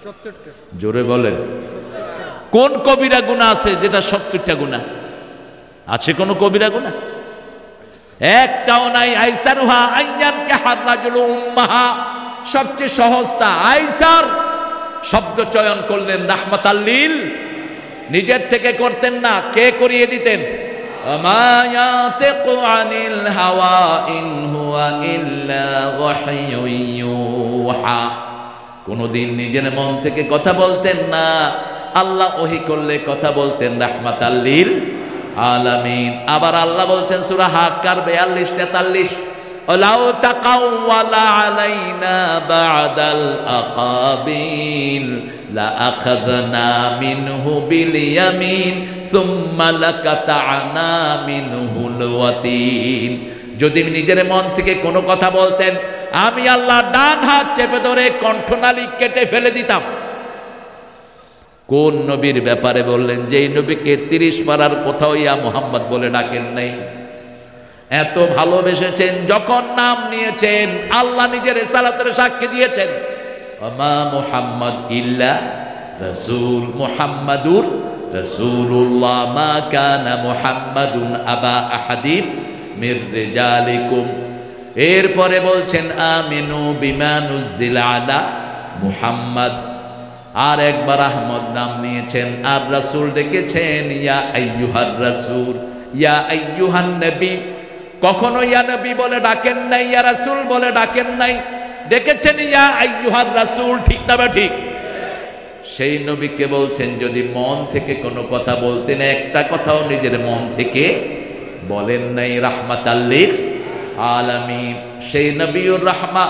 70টা। জোরে বলেন। কোন কবিরা গুনাহ আছে যেটা 70টা গুনাহ? আছে কোন কবিরা গুনাহ? একটাও নাই। আইসারুহা আইয়ান কাহার রাজুল উম্মাহা, সবচেয়ে সহজটা আইসার। শব্দ চয়ন করলেন রাহমাতাল লিল, নিজের থেকে করতেন না, কে করিয়ে দিতেন? আমা ইয়াতিকু আনিল হাওয়া ইন হুয়া ইল্লা ওয়াহয়ুন ইউহা। কোনদিন নিজের মন থেকে কথা বলতেন না, আল্লাহ ওহী করলে কথা বলতেন রাহমাতাল লিল আলামিন। আবার আল্লাহ বলছেন সূরা হাক্কার 42-43, ওয়ালাউ তাকাওয়ালা আলাইনা বা'দাল আকাবিল লা আখাযনা মিনহু বিল ইয়ামিন সুম্মা লাকাতা'না মিনহুল ওয়াতিন। যদি নিজের মন থেকে কোনো কথা বলতেন আমি আল্লাহ ডান হাত চেপে ধরে কণ্ঠনালী কেটে ফেলে দিতাম। কোন নবীর ব্যাপারে বললেন? যেই নবীকে 30 পারার কোথাও ইয়া মুহাম্মদ বলে ডাকেন নাই। এত ভালোবেসেছেন, যখন নাম নিয়েছেন আল্লাহ নিজের রিসালাতের সাক্ষী দিয়েছেন ওমা মুহাম্মদ ইল্লা রাসূল, মুহাম্মাদুর রাসূলুল্লাহ, মা কানা মুহাম্মাদুন আবা আহাদিন মির রিজালিকুম। এরপরে বলছেন আমিনু বিমা নুজিলা আলা মুহাম্মদ। আর একবার আহমদ নাম নিয়েছেন, আর রাসূল ডেকেছেন ইয়া আইয়ুহার রাসূল, ইয়া আইয়ুহান নবী। কখনো ইয়া নবী বলে ডাকেন নাই, ইয়া রাসূল বলে ডাকেন নাই, ডেকেছেন ইয়া আইয়ুহার রাসূল, ঠিক না ঠিক? সেই নবীকে বলছেন যদি মন থেকে কোনো কথা বলতেন, একটা কথাও নিজের মন থেকে বলেন নাই, রাহমাতাল লিল আলামিন। সেই নবীউর রাহমা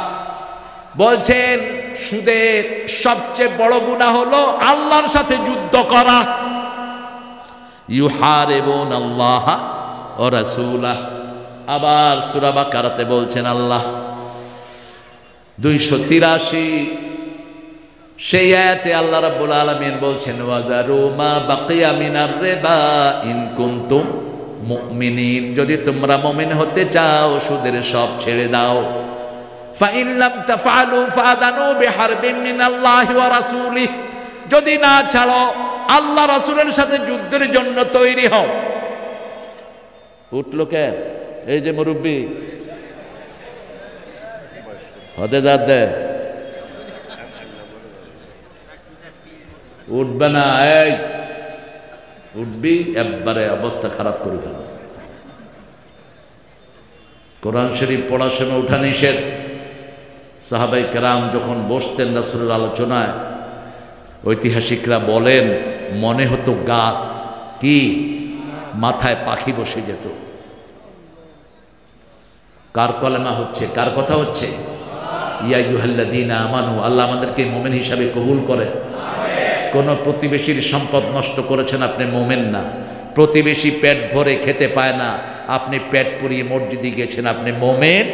বলছেন সুদের সবচেয়ে বড় গুনাহ হলো আল্লাহর সাথে যুদ্ধ করা। ইউহারিবুন আল্লাহ ওয়া রাসূলাহ। আবার সূরা বাকারাতে বলছেন আল্লাহ 283 সেই আয়াতে আল্লাহ রাব্বুল আলামিন বলছেন ওয়াযারু মা বাকিয়া মিনার রিবা ইন কুনতুম মুমিনিন। যদি তোমরা মুমিন হতে চাও সুদের সব ছেড়ে দাও। ফাইন লাম তাফআলু ফাযানু বিহারবিন মিনাল্লাহি ওয়া রাসূলিহি। যদি না ছাড়ো আল্লাহ রাসূলের সাথে যুদ্ধের জন্য তৈরি হও। উঠলো কে? এই যে মুরব্বী হতে যাতে উঠবে না, এই উঠবি একবারে অবস্থা খারাপ করে ফেল। কোরআন শরীফ পড়ার সময় উঠা নিষেধ। সাহাবাই কেরাম যখন বসতেন রাসূলের আলোচনায়, ঐতিহাসিকরা বলেন মনে হতো গাছ কি মাথায় পাখি বসে যেত। কার কলেমা হচ্ছে? কার কথা হচ্ছে? ইয়া আইয়ুহাল্লাযীনা আমানু। আল্লাহ আমাদেরকে মুমিন হিসাবে কবুল করেন। কোন প্রতিবেশীর সম্পদ নষ্ট করেছেন আপনি মুমিন না। প্রতিবেশী পেট ভরে খেতে পায় না, আপনি পেট পুরিয়ে মসজিদে গেছেন, আপনি মুমিন।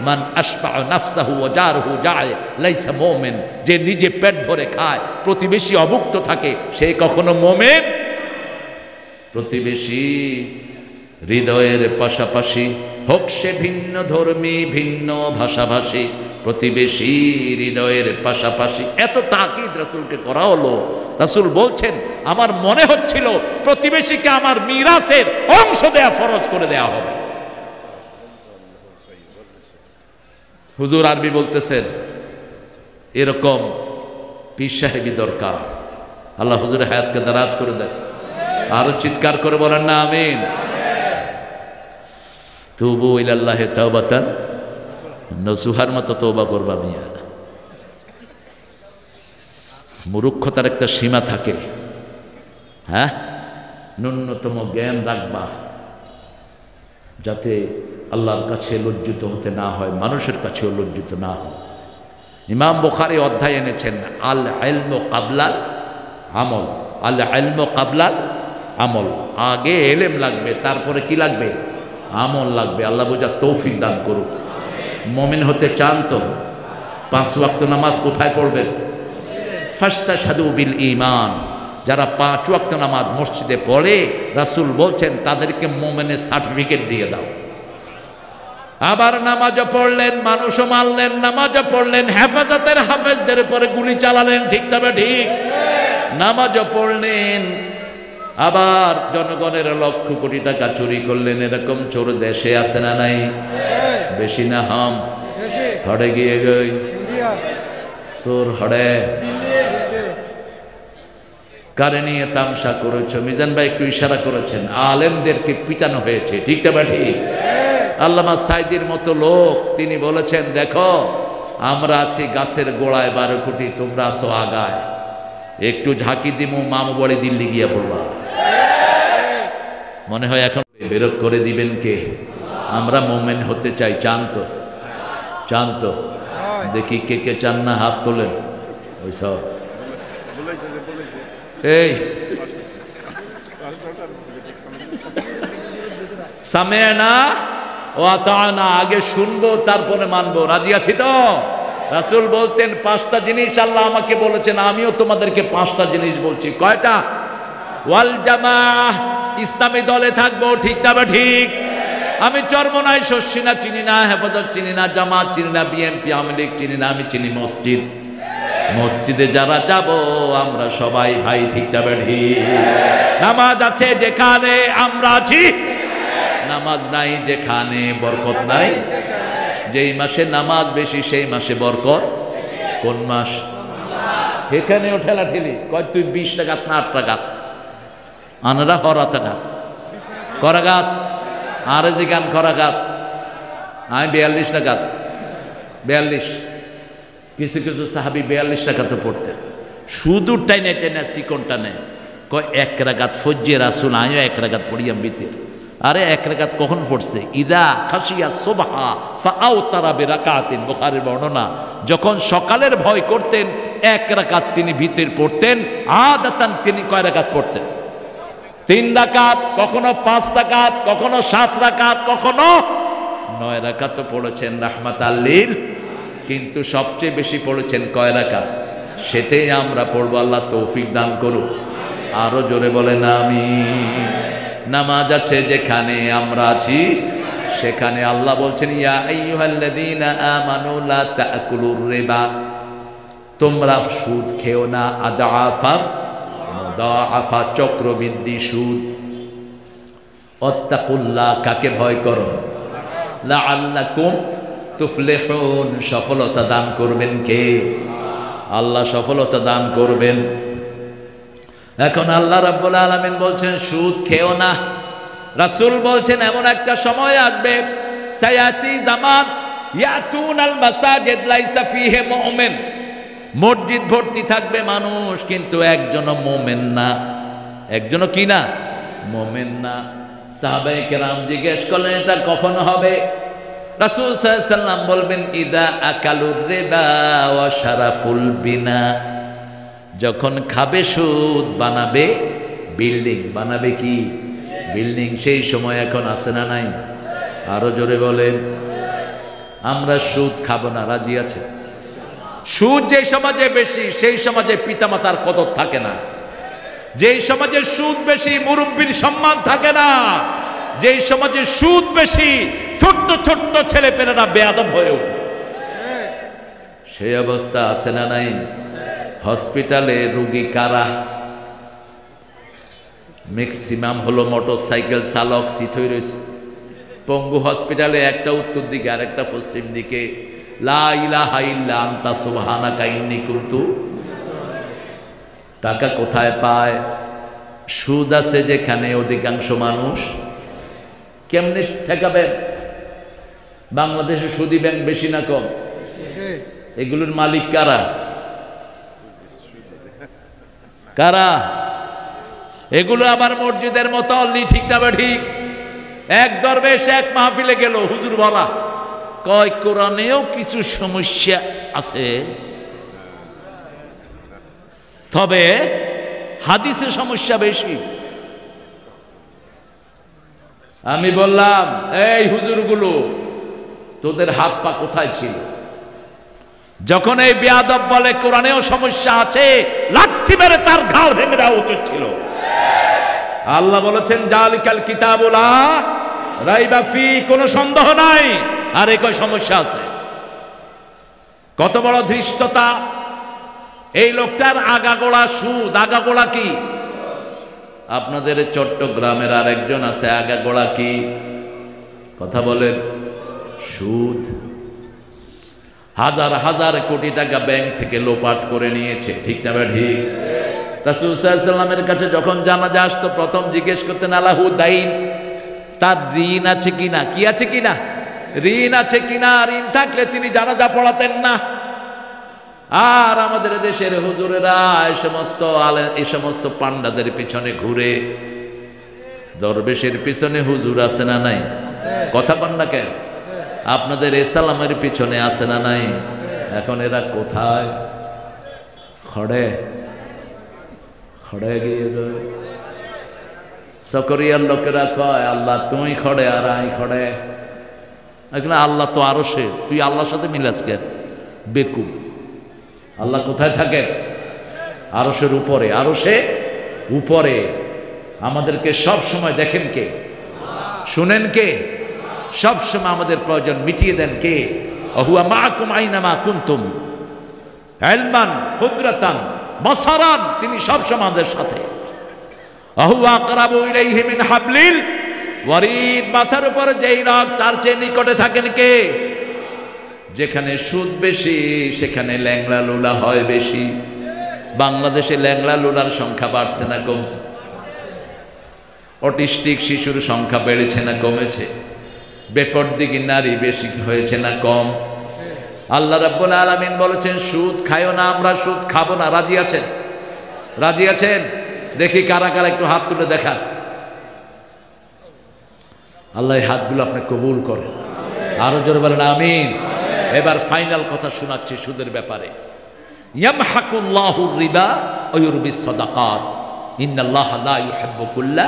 মান আশবা নাফসাহু ওয়া জারহু জায় লাইসা মুমিন। যে নিজে পেট ভরে খায়, প্রতিবেশী অভুক্ত থাকে, সে কখনো মুমিন। প্রতিবেশী হৃদয়ের পাশাপাশি হোক সে ভিন্ন ধর্মী ভিন্ন ভাষাভাষী, প্রতিবেশী হৃদয়ের পাশাপাশি। এত তাকিদ রাসূলকে করা হলো। রাসূল বলছেন আমার মনে হচ্ছিল প্রতিবেশীকে আমার মিরাসের অংশ দেয়া ফরজ করে দেয়া হবে। হুজুর আরবি বলতেছেন এরকম পীর সাহেবী দরকার। আল্লাহ হুজুরের হায়াতকে দারাজ করে দেন। আরো চিৎকার করে বলেন না আমিন। তুবু ইলাল্লাহি তাওবাতান নসুহার মতো তওবা করবা মিয়া। মূর্খতার একটা সীমা থাকে, হ্যাঁ, ন্যূনতম জ্ঞান রাখবা যাতে আল্লাহর কাছে লজ্জিত হতে না হয়, মানুষের কাছেও লজ্জিত না হয়। ইমাম বুখারী অধ্যায় এনেছেন আল ইলমু কাবলাল আমল, আল ইলমু কাবলাল আমল। আগে এলেম লাগবে, তারপরে কি লাগবে? আমল লাগবে। আল্লাহ বুঝা তৌফিক দান করুক। মুমিন হতে চান তো 5 ওয়াক্ত নামাজ কোথায় পড়বেন? ফাস্তাশহাদু বিল ঈমান। যারা 5 ওয়াক্ত নামাজ মসজিদে পড়ে, রাসূল বলছেন তাদেরকে মুমিনের সার্টিফিকেট দিয়ে দাও। আবার নামাজও পড়লেন, মানুষও মারলেন, নামাজও পড়লেন, হেফাজতের হাফেজদের উপরে গুলি চালালেন, ঠিক তবে ঠিক। নামাজও পড়লেন, আবার জনগণের লক্ষ কোটি টাকা চুরি করলেন। এরকম চোর দেশে আছে না নাই? বেশি না হাম হড়ে গিয়ে গই চোর হড়ে কারে নিয়ে তামসা করেছ। মিজান ভাই একটু ইশারা করেছেন, আলেমদেরকে পিটানো হয়েছে, ঠিক তবে ঠিক। আল্লামা সাইদির মতো লোক তিনি বলেছেন, দেখো আমরা আছি গাছের গোড়ায় 12 কোটি, তোমরা আছো আগায়, একটু ঝাঁকি দিমু মামু বড়ে দিল্লি গিয়া পড়বা। মনে হয় এখন বেরোক করে দিবেন কে? আমরা মুমিন হতে চাই, চান তো? চান তো? দেখি কে কে চান না হাত তোলেন। ওই সব এই সামেনা ও আতানা, আগে শুনবো তারপরে মানবো। রাজি আছি তো? রাসূল বলতেন 5টা জিনিস আল্লাহ আমাকে বলেছেন, আমিও তোমাদেরকে 5টা জিনিস বলছি। কয়টা? ওয়াল জামাআহ, ইসলামী দলে থাকবো, ঠিক তবে ঠিক। আমি চরমনাই শস্যি না চিনি না, হেফাজত চিনি না, জামাত চিনি না, বিএনপি আওয়ামী লীগ চিনি না, আমি চিনি মসজিদ। মসজিদে যারা যাব আমরা সবাই ভাই, ঠিক তবে ঠিক। নামাজ আছে যেখানে আমরা আছি, নামাজ নাই যেখানে বরকত নাই। যেই মাসে নামাজ বেশি সেই মাসে বরকত। কোন মাস? এখানেও ঠেলা ঠেলি, কয় তুই 20 টাকাত না 8 টাকাত, আনরা হরাতাটা করাগাত, আরে যে গান করাগাত, আমি 42 টাকাত, 42। কিছু কিছু সাহাবি 42 টাকাতে পড়তেন। শুধু টাইনে টেনে চিকনটা নেয়, কয় 1 রাকাত ফজ্জে রাসূল, আমিও 1 রাকাত পড়িয়াম বিতের। আরে 1 রাকাত কখন পড়ছে? ইদা খাশিয়া সুবহা ফাআউতারা বিরাকাতিন, বুখারীর বর্ণনা। যখন সকালের ভয় করতেন 1 রাকাত তিনি ভিতর পড়তেন। আদাতান তিনি কয় রাকাত পড়তেন? 3 রাকাত, কখনো 5 রাকাত, কখনো 7 রাকাত, কখনো 9 রাকাতও পড়েছেন রাহমাতাল লিল। কিন্তু সবচেয়ে বেশি পড়েছেন কয় রাকাত? সেটাই আমরা পড়বো। আল্লাহ তৌফিক দান করুক। আরো জোরে বলেন আমিন। নামাজ আছে যেখানে আমরা আছি সেখানে আল্লাহ বলছেন, ইয়া আইয়ুহাল্লাযীনা আমানু লা তাকুলুর রিবা, তোমরা সুদ খেও না, আদাফা মুদাআফা, চক্রবৃদ্ধি সুদ। ওয়াত্তাকুল্লাহ, কাকে ভয় করো? লাআল্লাকুম তুফলিহুন, সফলতা দান করবেন কে? আল্লাহ সফলতা দান করবেন। এখন আল্লাহ রাব্বুল আলামিন বলছেন সুদ খেও না। রাসূল বলছেন এমন একটা সময় আসবে, সায়াতি জামান ইয়াতুনাল মাসাজিদ লাইসা ফিহি মুমিন, মসজিদ ভর্তি থাকবে মানুষ কিন্তু একজনও মুমিন না। একজনও কি না? মুমিন না। সাহাবায়ে কেরাম জিজ্ঞেস করলেন এটা কখন হবে? রাসূল সাল্লাল্লাহু আলাইহি ওয়াসাল্লাম বলবেন, ইদা আকালুর রিবা ওয়া শারাফুল বিনা, যখন খাবে সুদ, বানাবে বিল্ডিং, বানাবে কি? বিল্ডিং। সেই সময় এখন আছে না নাই? আরো জোরে বলেন। আমরা সুদ খাবো না, রাজি আছে? সুদ যে সমাজে বেশি সেই সমাজে পিতামাতার কদর থাকে না। যেই সমাজে সুদ বেশি মুরব্বীর সম্মান থাকে না। যেই সমাজে সুদ বেশি ছোট্ট ছোট্ট ছেলেপেলেরা বেয়াদব হয়ে ওঠে। সেই অবস্থা আছে না নাই? হসপিটালে রোগী কারা? ম্যাক্সিমাম হলো মোটরসাইকেল চালক, সিথই রয়েছে। পঙ্গু হসপিটালে একটা উত্তর দিকে আর একটা পশ্চিম দিকে। লা ইলাহা ইল্লা আনতা সুবহানাকা ইন্নী কুনতু। টাকা কোথায় পায়? সুদ আছে যেখানে অধিকাংশ মানুষ কেমনে ঠেকাবেন? বাংলাদেশে সুদী ব্যাংক বেশি না কম? এগুলোর মালিক কারা? কারা? এগুলো আবার মসজিদের মতো অল্লি, ঠিক না ঠিক? এক দরবেশ এক মাহফিলে গেল, হুজুর বলা কয় কোরআনেও কিছু সমস্যা আছে, তবে হাদিসে সমস্যা বেশি। আমি বললাম, এই হুজুরগুলো তোদের হাত পা কোথায় ছিল যখন এই বেয়াদব বলে কোরআনেও সমস্যা আছে? লাঠি মেরে তার ঘাড় ভেঙে দেওয়া উচিত ছিল। আল্লাহ বলেছেন জালিকাল কিতাবুল লা রাইবা ফি, কোনো সন্দেহ নাই। আর এই কয় সমস্যা আছে। কত বড় ধৃষ্টতা এই লোকটার! আগাগোড়া সুদ। আগাগোড়া কি? আপনাদের চট্টগ্রামের আর একজন আছে, আগাগোড়া কি? কথা বলেন। সুদ। হাজার হাজার কোটি টাকা ব্যাংক থেকে লোপাট করে নিয়েছে, ঠিক না ঠিক? রাসূল সাল্লাল্লাহু আলাইহি ওয়াসাল্লামের কাছে যখন জানাজা আসতো প্রথম জিজ্ঞেস করতেন আলাহু দাইন, তার ঋণ আছে কিনা? কি আছে কিনা? ঋণ আছে কিনা? ঋণ থাকলে তিনি জানাজা পড়াতেন না। আর আমাদের দেশের হুজুরেরা এই সমস্ত পান্ডাদের পিছনে ঘুরে, দরবেশের পিছনে হুজুর আছে না নাই? কথা বল না কেন? আপনাদের ইসলামের পিছনে আছে না নাই? এখন এরা কোথায়? খড়ে খড়ে গিয়ে সকরিয়ার লোকেরা কয় আল্লাহ তুই খড়ে আর আই খড়ে। এখানে আল্লাহ তো আরো সে, তুই আল্লাহর সাথে মিলাস কেন? বেকুব। আল্লাহ কোথায় থাকে? আরশের উপরে। আরশে উপরে। আমাদেরকে সব সময় দেখেন কে? শুনেন কে? সব সময় আমাদের প্রয়োজন মিটিয়ে দেন কে? হুয়া মাআকুম আইনামা কুনতুম ইলমান কুদরাতান বাসারান, তিনি সব সময় আমাদের সাথে। হুয়া আকরাবু ইলাইহি মিন হাবলিল ওয়ারিদ, মাথার উপর যেই রগ তার চেয়ে নিকটে থাকেন কে? যেখানে সুদ বেশি সেখানে ল্যাংড়া লুলা হয় বেশি। বাংলাদেশে ল্যাংড়া লুলার সংখ্যা বাড়ছে না কমছে? অটিস্টিক শিশুর সংখ্যা বেড়েছে না কমেছে? বেপরদিগী নারী বেশি হয়েছে না কম? আল্লাহ রাব্বুল আলামিন বলেছেন সুদ খায়ও না, আমরা সুদ খাবো না। রাজি আছেন? রাজি আছেন? দেখি কারা কারা একটু হাত তুলে দেখান। আল্লাহ এই হাতগুলো আপনি কবুল করেন। আরো জোরে বলেন আমিন। এবার ফাইনাল কথা শোনাচ্ছি সুদের ব্যাপারে। ইয়ামহাকুল্লাহু রিবা ওয়া ইউরবিস সাদাকাত ইন্নাল্লাহা লা ইউহিব্বু কুল্লা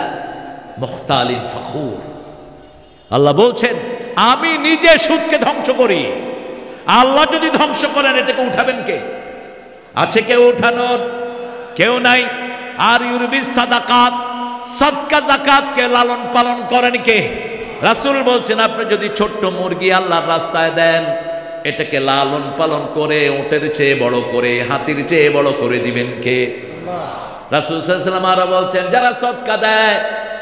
মুখতালিন ফখুর। আল্লাহ বলছেন আমি নিজে সুদকে ধ্বংস করি। আল্লাহ যদি ধ্বংস করেন এটাকে উঠাবেন কে? আছে কেউ উঠানোর? কেউ নাই। আর ইউরবিস সাদাকাত, সদকা যাকাতকে লালন পালন করেন কে? রাসূল বলছেন আপনি যদি ছোট্ট মুরগি আল্লাহর রাস্তায় দেন, এটাকে লালন পালন করে উটের চেয়ে বড় করে, হাতির চেয়ে বড় করে দিবেন কে? রাসূল সাল্লাল্লাহু আলাইহি ওয়াসাল্লাম আরো বলছেন যারা সদকা দেয়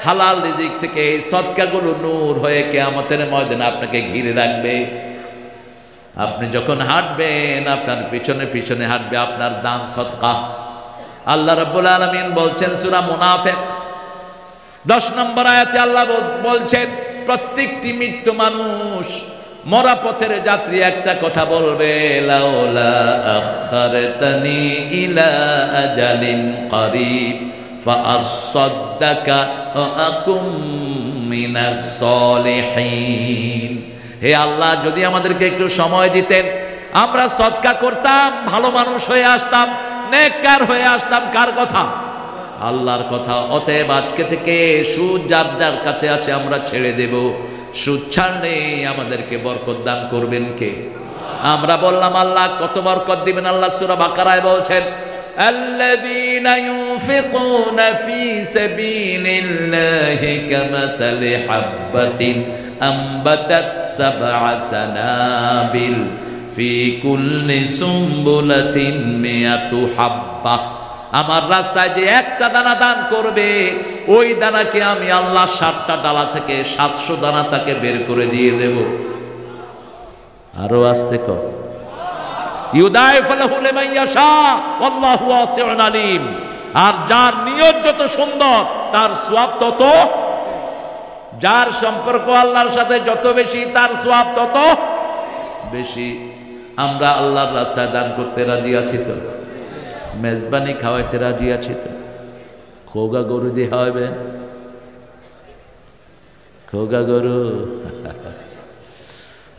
হালাল রিজিক থেকে, এই সদকাগুলো নূর হয়ে কিয়ামতের ময়দানে আপনাকে ঘিরে রাখবে। আপনি যখন হাঁটবেন আপনার পিছনে পিছনে হাঁটবে আপনার দান সদকা। আল্লাহ রাব্বুল আলামিন বলছেন সূরা মুনাফিক 10 নম্বর আয়াতে আল্লাহ বলছেন প্রত্যেকটি মৃত্যু মানুষ মরা পথের যাত্রী একটা কথা বলবে, লাউলা আখারতানি ইলা আজালিন করিব ফাআসাদদাকা ওয়া আকুম মিনাস সলিহিন। হে আল্লাহ যদি আমাদেরকে একটু সময় দিতেন আমরা সদকা করতাম, ভালো মানুষ হয়ে আসতাম, নেককার হয়ে আসতাম। কার কথা? আল্লাহর কথা। অতএব আজকে থেকে সুদ যার যার কাছে আছে আমরা ছেড়ে দেব। সুদ ছাড়লে আমাদেরকে বরকত দান করবেন কে? আমরা বললাম আল্লাহ কত বরকত দিবেন। আল্লাহ সূরা বাকারায় বলছেন আল্লাযীনা ইউনফিকুনা ফী সাবিলিল্লাহি কামাসালি হাববাতিন আম্বাতাত সাবআ সানাবিল ফী কুল্লি সুম্বুলাতিন মিয়াতু হাব্বা। আমার রাস্তায় যে একটা দানা দান করবে ওই দানাকে আমি আল্লাহ 7টা ডালা থেকে 700 দানা তাকে বের করে দিয়ে দেব। আরো আসতে কর ইউদাইফু লাহু লিমান ইয়াশা ওয়াল্লাহু ওয়াসিউন আলিম। আর যার নিয়ত যত সুন্দর তার সওয়াব তত, যার সম্পর্ক আল্লাহর সাথে যত বেশি তার সওয়াব তত বেশি। আমরা আল্লাহর রাস্তায় দান করতে রাজি আছি তো? মেজবানি খাওয়াইতে রাজি আছি তো? খোগা গরু দিয়ে খাওয়াবেন? খোগা গরু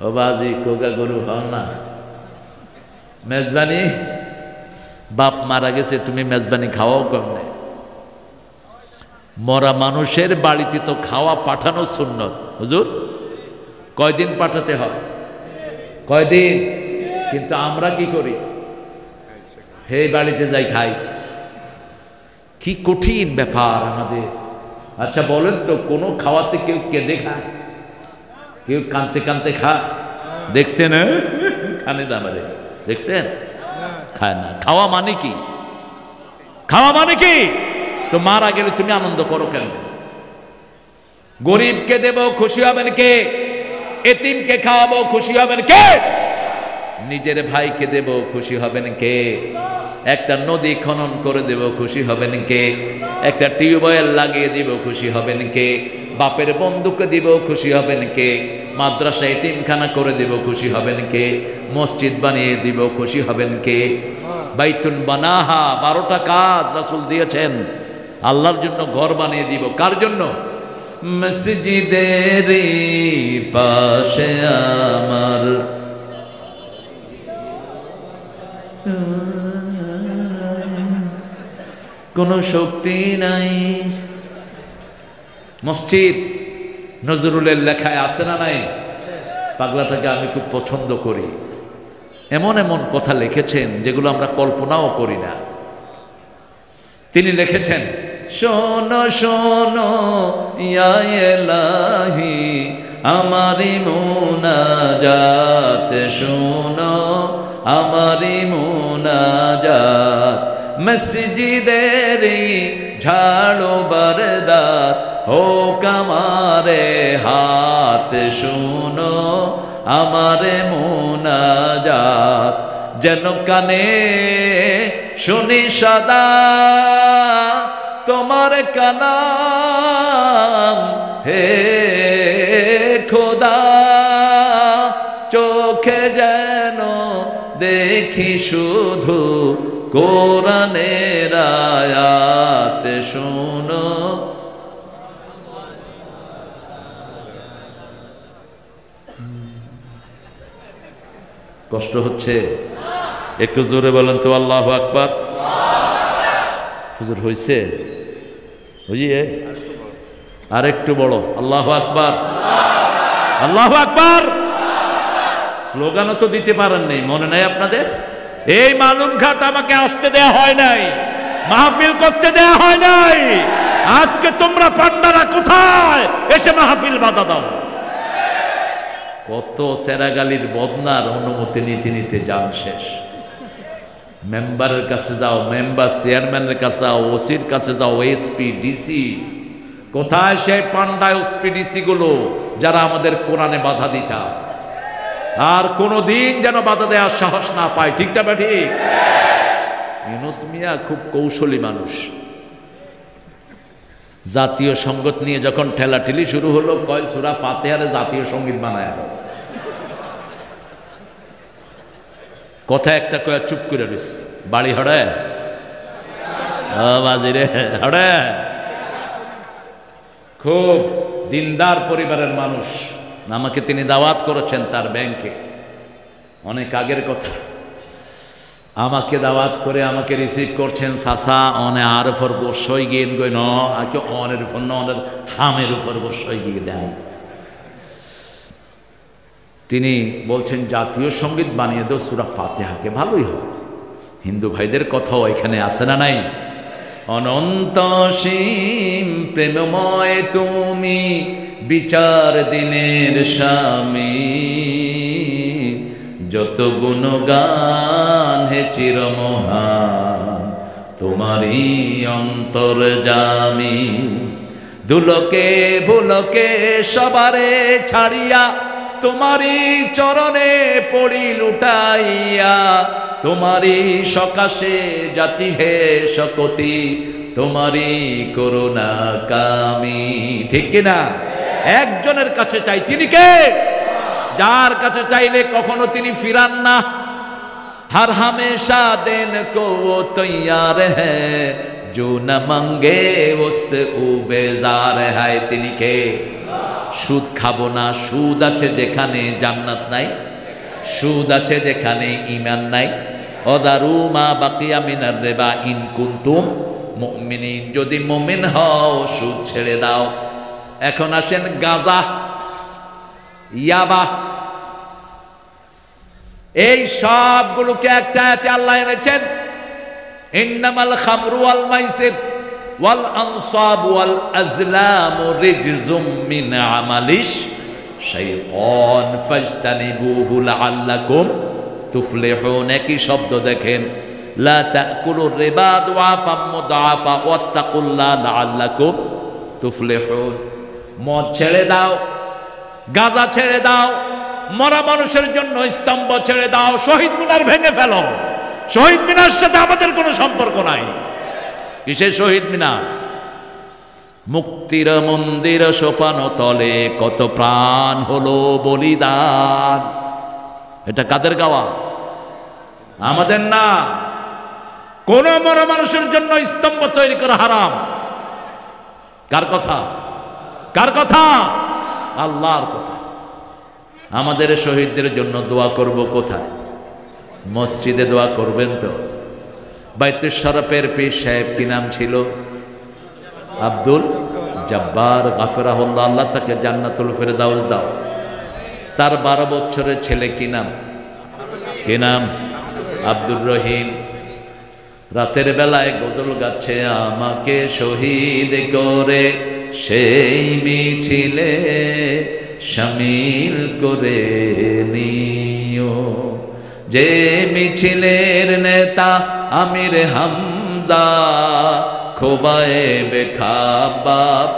ও বাজি, খোগা গরু হও না। মেজবানি, বাপ মারা গেছে, তুমি মেজবানি খাওয়াও কেমনে? মরা মানুষের বাড়িতে তো খাওয়া পাঠানো সুন্নত। হুজুর কয়দিন পাঠাতে হয়? কয়দিন? কিন্তু আমরা কি করি? হে বাড়িতে যাই খাই। কি কঠিন ব্যাপার আমাদের। আচ্ছা বলেন তো, কোনো খাওয়াতে কেউ কেঁদে খায়? কেউ কানতে কানতে খায়? দেখছেন? খানে দামারে দেখছেন? খায় না। খাওয়া মানে কি? খাওয়া মানে কি? তো মারা গেলে তুমি আনন্দ করো কেন? গরিবকে দেব, খুশি হবেন কে? এতিমকে খাওয়াবো, খুশি হবেন কে? নিজের ভাইকে দেব, খুশি হবেন কে? একটা নদী খনন করে দেব, খুশি হবেন কে? একটা টিউবওয়েল লাগিয়ে দিব, খুশি হবেন কে? বাপের বন্দুক দিব, খুশি হবেন কে? মাদ্রাসা এতিমখানা করে দিব, খুশি হবেন কে? মসজিদ বানিয়ে দিব, খুশি হবেন কে? বাইতুন বানাহা, 12টা কাজ রাসূল দিয়েছেন। আল্লাহর জন্য ঘর বানিয়ে দিব। কার জন্য? মসজিদের পাশে আমার কোনো শক্তি নাই। মসজিদ নজরুলের লেখায় আছে না নাই? পাগলাটাকে আমি খুব পছন্দ করি। এমন এমন কথা লিখেছেন যেগুলো আমরা কল্পনাও করি না। তিনি লিখেছেন, শোনো শোনো ইয়া ইলাহি আমারি মুনাজাত, শোনো আমারি মুনাজাত, মসজিদেরি ঝাড়ু বরদার হোক আমারে হাত, শোনো আমারে মুনাজাত, যেন কানে শুনি সদা তোমার কালাম হে খোদা, চোখে যেন দেখি শুধু কোরআনের আয়াত, শুনো। কষ্ট হচ্ছে? একটু জোরে বলেন তো আল্লাহু আকবার। হুজুর হইছে? বুঝিয়ে আর একটু বড় আল্লাহু আকবার, আল্লাহু আকবার। স্লোগানও তো দিতে পারেন নাই, মনে নাই আপনাদের? এই মালুম ঘাট আমাকে আসতে দেয়া হয় নাই, মাহফিল করতে দেয়া হয় নাই। আজকে তোমরা পান্ডারা কোথায় এসে মাহফিল বাধা দাও? কত সেরাগালির বদনার অনুমতি নিতে নিতে যান শেষ। মেম্বারের কাছে যাও, মেম্বার চেয়ারম্যানের কাছে যাও, ওসির কাছে যাও, এসপি ডিসি। কোথায় সেই পান্ডা এসপি ডিসি গুলো যারা আমাদের কোরআনে বাধা দিতা? আর কোনদিন যেন বাধা দেওয়ার সাহস না পায়। ঠিকটা বা ঠিক? ইউনূস মিয়া খুব কৌশলী মানুষ। জাতীয় সঙ্গীত নিয়ে যখন ঠেলাঠেলি শুরু হলো, কয় সূরা ফাতিহারে জাতীয় সঙ্গীত বানায়। কথা একটা কয়া চুপ করে রইস। বাড়ি হড়ে বাজিরে হড়ে। খুব দিনদার পরিবারের মানুষ। আমাকে তিনি দাওয়াত করেছেন তার ব্যাংকে, অনেক আগের কথা। আমাকে দাওয়াত করে আমাকে রিসিভ করছেন। সাসা অনে আর উপর বসই গিয়ে গই ন আকে অনের উপর ন অনের হামের উপর বসই গিয়ে দেয়। তিনি বলছেন জাতীয় সঙ্গীত বানিয়ে দাও সূরা ফাতিহাকে, ভালোই হয়। হিন্দু ভাইদের কথাও এখানে আসে না নাই? অনন্ত সীম প্রেমময় তুমি বিচার দিনের স্বামী, যত গুণগান হে চিরমহান তোমারই অন্তর্যামী। দুলকে ভুলকে সবারে ছাড়িয়া তোমারই চরণে পড়ি লুটাইয়া, তোমারই সকাশে জাতি হে শকতি, তোমারই করুণা কামি। ঠিক কিনা? একজনের কাছে চাই, তিনি কে? যার কাছে চাইলে কখনো তিনি ফিরান না। हर हमेशा देने को वो तैयार है, जो न मांगे उससे वो बेजार है। তিনি কে? সুদ খাবো না, সুদ আছে যেখানে জান্নাত নাই, সুদ আছে যেখানে ঈমান নাই। অদারু মা বাকিয়া মিনার রিবা ইন কুনতুম মুমিনিন, যদি মুমিন হও সুদ ছেড়ে দাও। এখন আসেন গাঁজা, ইয়াবা, এই সবগুলোকে একটা আয়াতে আল্লাহ এনেছেন, ইন্নামাল খামরু ওয়াল মাইসির ওয়াল আনসাব ওয়াল আজলামু রিজজুম মিন আমালিশ শাইতান ফাজতানিবুহু লাআল্লাকুম তুফলিহুন। একই শব্দ দেখেন, লা তাকুলুর রিবা দুআফাম মুদাআফা ওয়াত্তাকুল্লাহ লাআল্লাকুম তুফলিহুন। মদ ছেড়ে দাও, গাঁজা ছেড়ে দাও, মরা মানুষের জন্য স্তম্ভ ছেড়ে দাও, শহীদ মিনার ভেঙে ফেলো। শহীদ মিনার সাথে আমাদের কোনো সম্পর্ক নাই। কিসের শহীদ মিনার? মুক্তির মন্দির সোপান তলে কত প্রাণ হলো বলিদান। এটা কাদের গাওয়া? আমাদের না। কোন মরা মানুষের জন্য স্তম্ভ তৈরি করা হারাম। কার কথা? কার কথা? আল্লাহর কথা। আমাদের শহীদদের জন্য দোয়া করব কোথায়? মসজিদে দোয়া করবেন তো? বাইতুল শরফের পীর সাহেব কি নাম ছিল? আব্দুল জব্বার গাফরাহুল্লাহ, আল্লাহ তাকে জান্নাতুল ফেরদাউস দাও। তার 12 বছরের ছেলে কি নাম? কি নাম? আব্দুর রহিম। রাতের বেলায় গজল গাচ্ছে, আমাকে শহীদ করে সেই মিছিলে শামিল করে নিও, যে মিছিলের নেতা আমির হামজা, খোবায়েবে খাব্বাব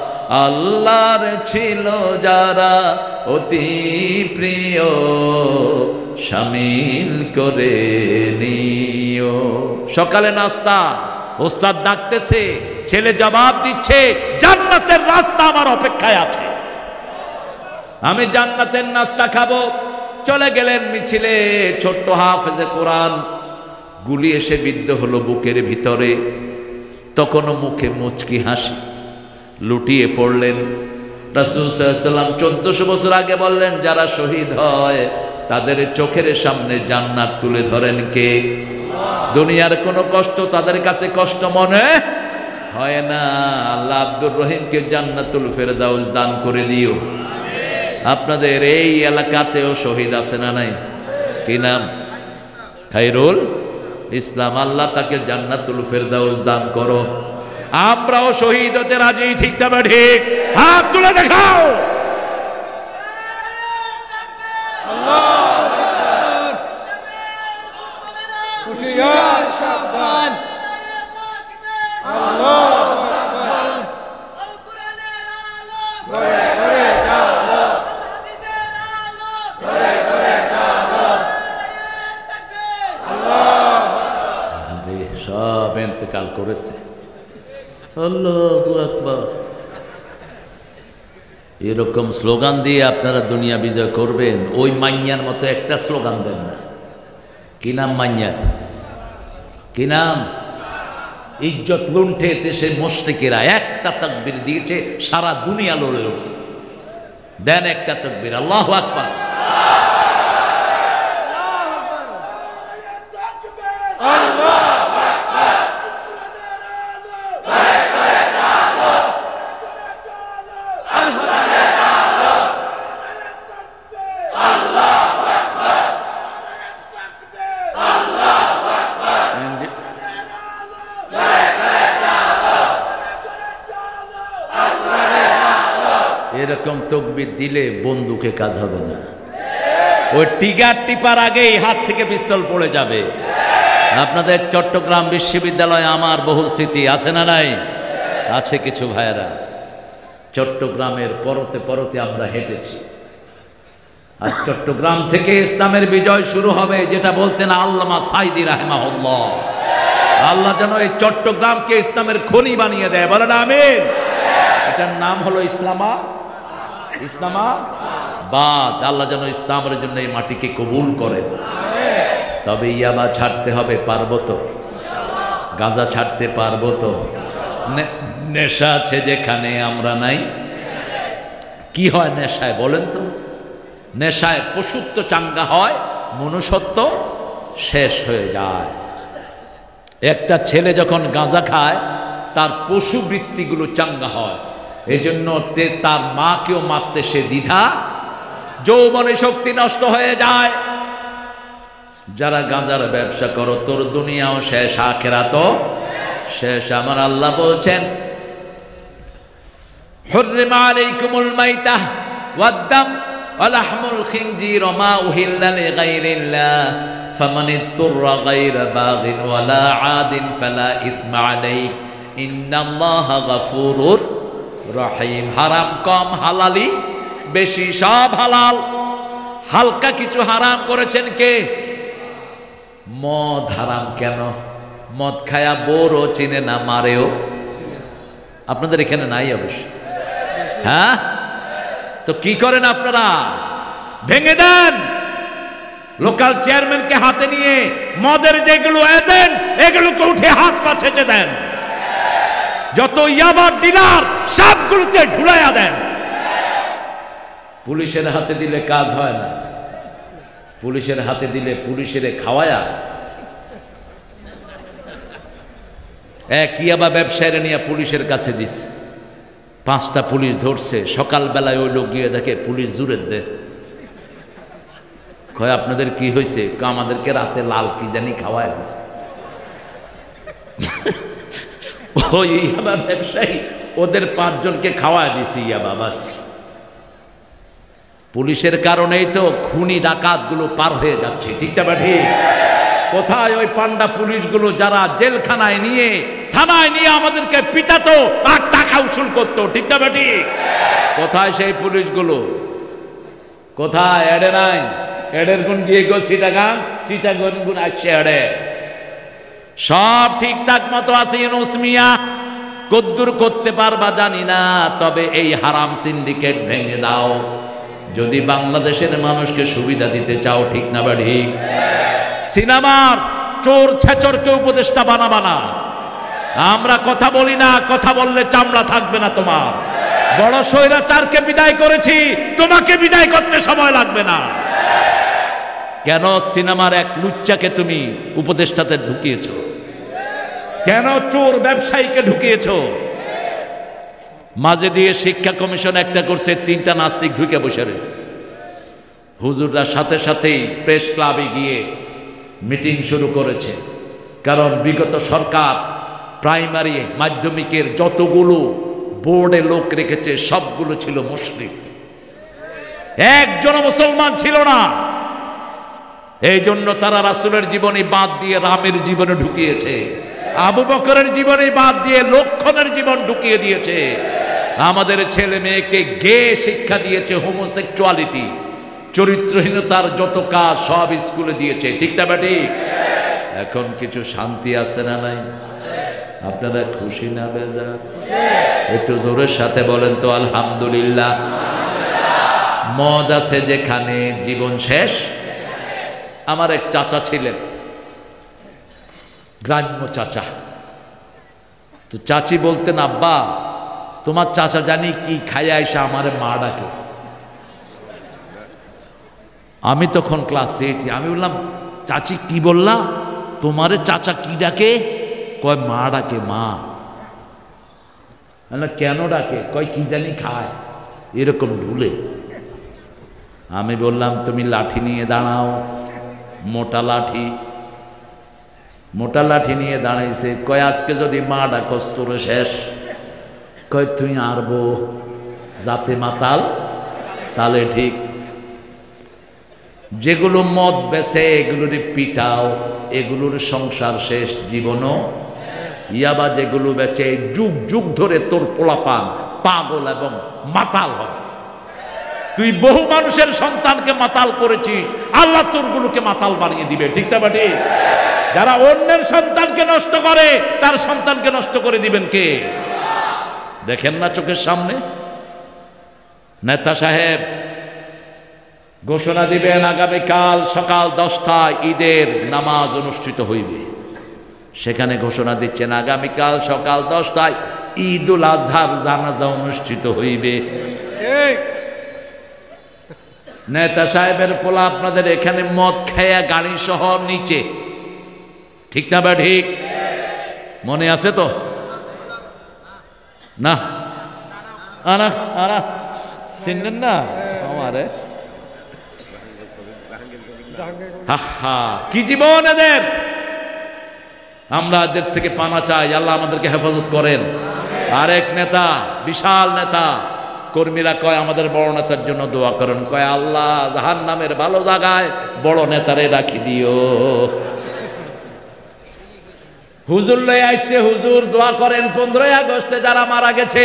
আল্লাহর ছিল যারা অতি প্রিয়, শামিল করে নিও। সকালে নাস্তা, ওস্তাদ ডাকতেছে, ছেলে জবাব দিচ্ছে, জান্নাতের রাস্তা আমার অপেক্ষায় আছে, আমি জান্নাতের নাস্তা খাবো। চলে গেলেন মিছিলে। ছোট্ট হাফেজে কোরআন, গুলি এসে বিদ্ধ হলো বুকের ভিতরে, তখনও মুখে মুচকি হাসি, লুটিয়ে পড়লেন। রাসূল সাল্লাল্লাহু আলাইহি ওয়াসাল্লাম 1400 বছর আগে বললেন, যারা শহীদ হয় তাদের চোখের সামনে জান্নাত তুলে ধরেন কে? দুনিয়ার কোনো কষ্ট তাদের কাছে কষ্ট মনে হয় না। আল্লাহ আব্দুর রহিমকে জান্নাতুল ফেরদাউস দান করে দিও। আপনাদের এই এলাকাতেও শহীদ আছে না নাই? কি নাম? খায়রুল ইসলাম। আল্লাহ তাকে জান্নাতুল ফেরদাউস দান করো। আমরাও শহীদ হতে রাজি, ঠিক তবে ঠিক? হাত তুলে দেখাও। হুশিয়ার সাবধান। সব ইন্তেকাল করেছে। আল্লাহু আকবার। এরকম স্লোগান দিয়ে আপনারা দুনিয়া বিজয় করবেন? ওই মাইয়ার মতো একটা স্লোগান দেন না। কি নাম মাইয়ার? কি নাম? ইজ্জত লুণ্ঠে দেশের মুশরিকেরা একটা তাকবীর দিয়েছে, সারা দুনিয়া লড়ে উঠছে। দেন একটা তাকবীর, আল্লাহু আকবার। এরকম তাকবীর দিলে বন্দুকে কাজ হবে না। ওই টিগার টিপার আগেই হাত থেকে পিস্তল পড়ে যাবে। আপনাদের চট্টগ্রাম বিশ্ববিদ্যালয়ে আমার বহু স্মৃতি আছে না নাই? আছে কিছু ভাইয়েরা। চট্টগ্রামের পরতে পরতে আমরা হেঁটেছি। আর চট্টগ্রাম থেকে ইসলামের বিজয় শুরু হবে, যেটা বলতেন আল্লামা সাইদি রাহিমাহুল্লাহ। আল্লাহ যেন এই চট্টগ্রামকে ইসলামের খনি বানিয়ে দেয়, বলেন আমিন। এটার নাম হলো ইসলামাবাদ। আল্লাহ যেন ইসলামের জন্য এই মাটিকে কবুল করেন। তবে ইয়াবা ছাড়তে হবে, পারবো তো? গাঁজা ছাড়তে পারবো তো? নেশা আছে যেখানে আমরা নাই। কি হয় নেশায় বলেন তো? নেশায় পশুত্ব চাঙ্গা হয়, মনুষ্যত্ব শেষ হয়ে যায়। একটা ছেলে যখন গাঁজা খায় তার পশু বৃত্তিগুলো চাঙ্গা হয়, এই জন্য তার মাকেও মারতে সে দ্বিধা, যৌবনে শক্তি নষ্ট হয়ে যায়। যারা গাঁজার ব্যবসা করো, তোর দুনিয়াও শেষ, আখিরাতও শেষ। আমার আল্লাহ বলছেন, হুররিমা আলাইকুমুল মাইতাহ ওয়াদ-দাম ওয়া লাহমুল খিনজির ওয়া মা উহিল্লা লিগাইরিল্লাহ ফামান ইত্তুররা গায়রা বাগিন ওয়ালা আদিন ফালা ইসমা আলাইহি ইন্নাল্লাহা গাফুরুর রহিম। হারাম কম, হালালি বেশি, সব হালাল। হালকা কিছু হারাম করেছেন কে? মদ হারাম কেন? মদ খায়া বোরও চিনে না, মারেও। আপনাদের এখানে নাই অবশ্য, হ্যাঁ? তো কি করেন আপনারা? ভেঙে দেন। লোকাল চেয়ারম্যানকে হাতে নিয়ে মদের যেগুলো এজেন্ট, এগুলোকে উঠে হাত পা ছেঁচে দেন। যত ইয়াবার ডিলার সবগুলোতে ঝুলাইয়া দেন। পুলিশের হাতে দিলে কাজ হয় না, পুলিশের হাতে দিলে পুলিশের খাওয়ায়া। এক ইয়াবা ব্যবসায়ীরা নিয়ে পুলিশের কাছে দিছে, 5টা পুলিশ ধরছে। সকালবেলায় ওই লোক গিয়ে দেখে পুলিশ জুড়ে দে। কয় আপনাদের কি হয়েছে? আমাদেরকে রাতে লাল কি জানি খাওয়ায় দিছে। ওই ইয়াবা ব্যবসায়ী ওদের 5 জনকে খাওয়ায় দিছে ইয়াবা, বাস। পুলিশের কারণেই তো খুনি ডাকাতগুলো পার হয়ে যাচ্ছে, ঠিক না ঠিক? কোথায় ওই পান্ডা পুলিশগুলো যারা জেলখানায় নিয়ে, থানায় নিয়ে আমাদেরকে পিটাতো আর টাকা উসুল করতো, ঠিক না ঠিক? কোথায় সেই পুলিশগুলো? কোথায়? এডে নাই। এডের গুণ গিয়ে গো সিটাগন গুণ আসছে এডে। সব ঠিকঠাক মতো আছে। ইউনূস মিয়া কদ্দুর করতে পারবা জানি না, তবে এই হারাম সিন্ডিকেট ভেঙে দাও যদি বাংলাদেশের মানুষকে সুবিধা দিতে চাও, ঠিক না ঠিক? সিনেমার চোর ছেচরকে উপদেষ্টা বানাবা না। আমরা কথা বলি না, কথা বললে চামড়া থাকবে না তোমার। বড় স্বৈরাচারকে বিদায় করেছি, তোমাকে বিদায় করতে সময় লাগবে না। কেন সিনেমার এক লুচ্চাকে তুমি উপদেষ্টাতে ঢুকিয়েছো? কেন চোর ব্যবসায়ীকে ঢুকিয়েছো? মাঝে দিয়ে শিক্ষা কমিশন একটা করছে, 3টা নাস্তিক ঢুকে বসে রয়েছে। হুজুররা সাথে সাথেই প্রেস ক্লাবে গিয়ে মিটিং শুরু করেছে, কারণ বিগত সরকার প্রাইমারি মাধ্যমিকের যতগুলো বোর্ডে লোক রেখেছে সবগুলো ছিল মুশরিক, একজন মুসলমান ছিল না। এই জন্য তারা রাসূলের জীবনী বাদ দিয়ে রামের জীবনে ঢুকিয়েছে, আবু বকরের জীবনী বাদ দিয়ে লক্ষণের জীবন ঢুকিয়ে দিয়েছে। আমাদের ছেলে মেয়েকে গে শিক্ষা দিয়েছে, হোমোসেক্সুয়ালিটি, চরিত্রহীনতার যত কাজ সব স্কুলে দিয়েছে, ঠিক না ঠিক? এখন কিছু শান্তি আছে না নাই? আপনারা খুশি না বেজার? একটু জোরের সাথে বলেন তো আলহামদুলিল্লাহ। মদ আছে যেখানে, জীবন শেষ। আমার এক চাচা ছিলেন, গ্রাম্য চাচা। তো চাচি বলতেন, আব্বা তোমার চাচা জানি কি খাইয়া এসে আমার মা ডাকে। আমি তখন ক্লাস 8। আমি বললাম, চাচি কি বললা? তোমারে চাচা কি ডাকে? কয় মা ডাকে, মা। কেন ডাকে? কয় কি জানি খায়, এরকম ঢুলে। আমি বললাম, তুমি লাঠি নিয়ে দাঁড়াও। মোটা লাঠি, মোটা লাঠি নিয়ে দাঁড়াইছে। কয় আজকে যদি মা ডাকস তোর শেষ। কয় তুই আরবো যাতে মাতাল, তাহলে ঠিক। যেগুলো মদ বেছে এগুলোর পিটাও, এগুলোর সংসার শেষ, জীবনও। ইয়াবা যেগুলো বেচে যুগ যুগ ধরে তোর পোলাপান পাগল এবং মাতাল হবে। তুই বহু মানুষের সন্তানকে মাতাল করেছিস, আল্লাহ তোরগুলোকে মাতাল বানিয়ে দিবে। ঠিক না বাটি? যারা অন্যের সন্তানকে নষ্ট করে তার সন্তানকে নষ্ট করে দিবেন কে? দেখেন না চোখের সামনে? নেতা সাহেব ঘোষণা দিবেন আগামীকাল সকাল 10টায় ঈদের নামাজ অনুষ্ঠিত হইবে। সেখানে ঘোষণা দিচ্ছেন আগামীকাল সকাল 10টায় ঈদুল আজহার জানাজা অনুষ্ঠিত হইবে। নেতা সাহেবের পোলা আপনাদের এখানে মদ খায়া গাড়ি সহ নিচে, ঠিক না বা ঠিক? মনে আছে তো? না আনা আনা চিনলেন না আমারে? কি জীবন এদের! আমরা এদের থেকে পানা চাই, আল্লাহ আমাদেরকে হেফাজত করেন। আরেক নেতা, বিশাল নেতা, কর্মীরা কয় আমাদের বড় নেতার জন্য দোয়া করেন। কয় আল্লাহ জাহান্নামের ভালো জায়গায় বড় নেতারে রাখি দিও। হুজুর লই আসছে, হুজুর দোয়া করেন 15ই আগস্টে যারা মারা গেছে।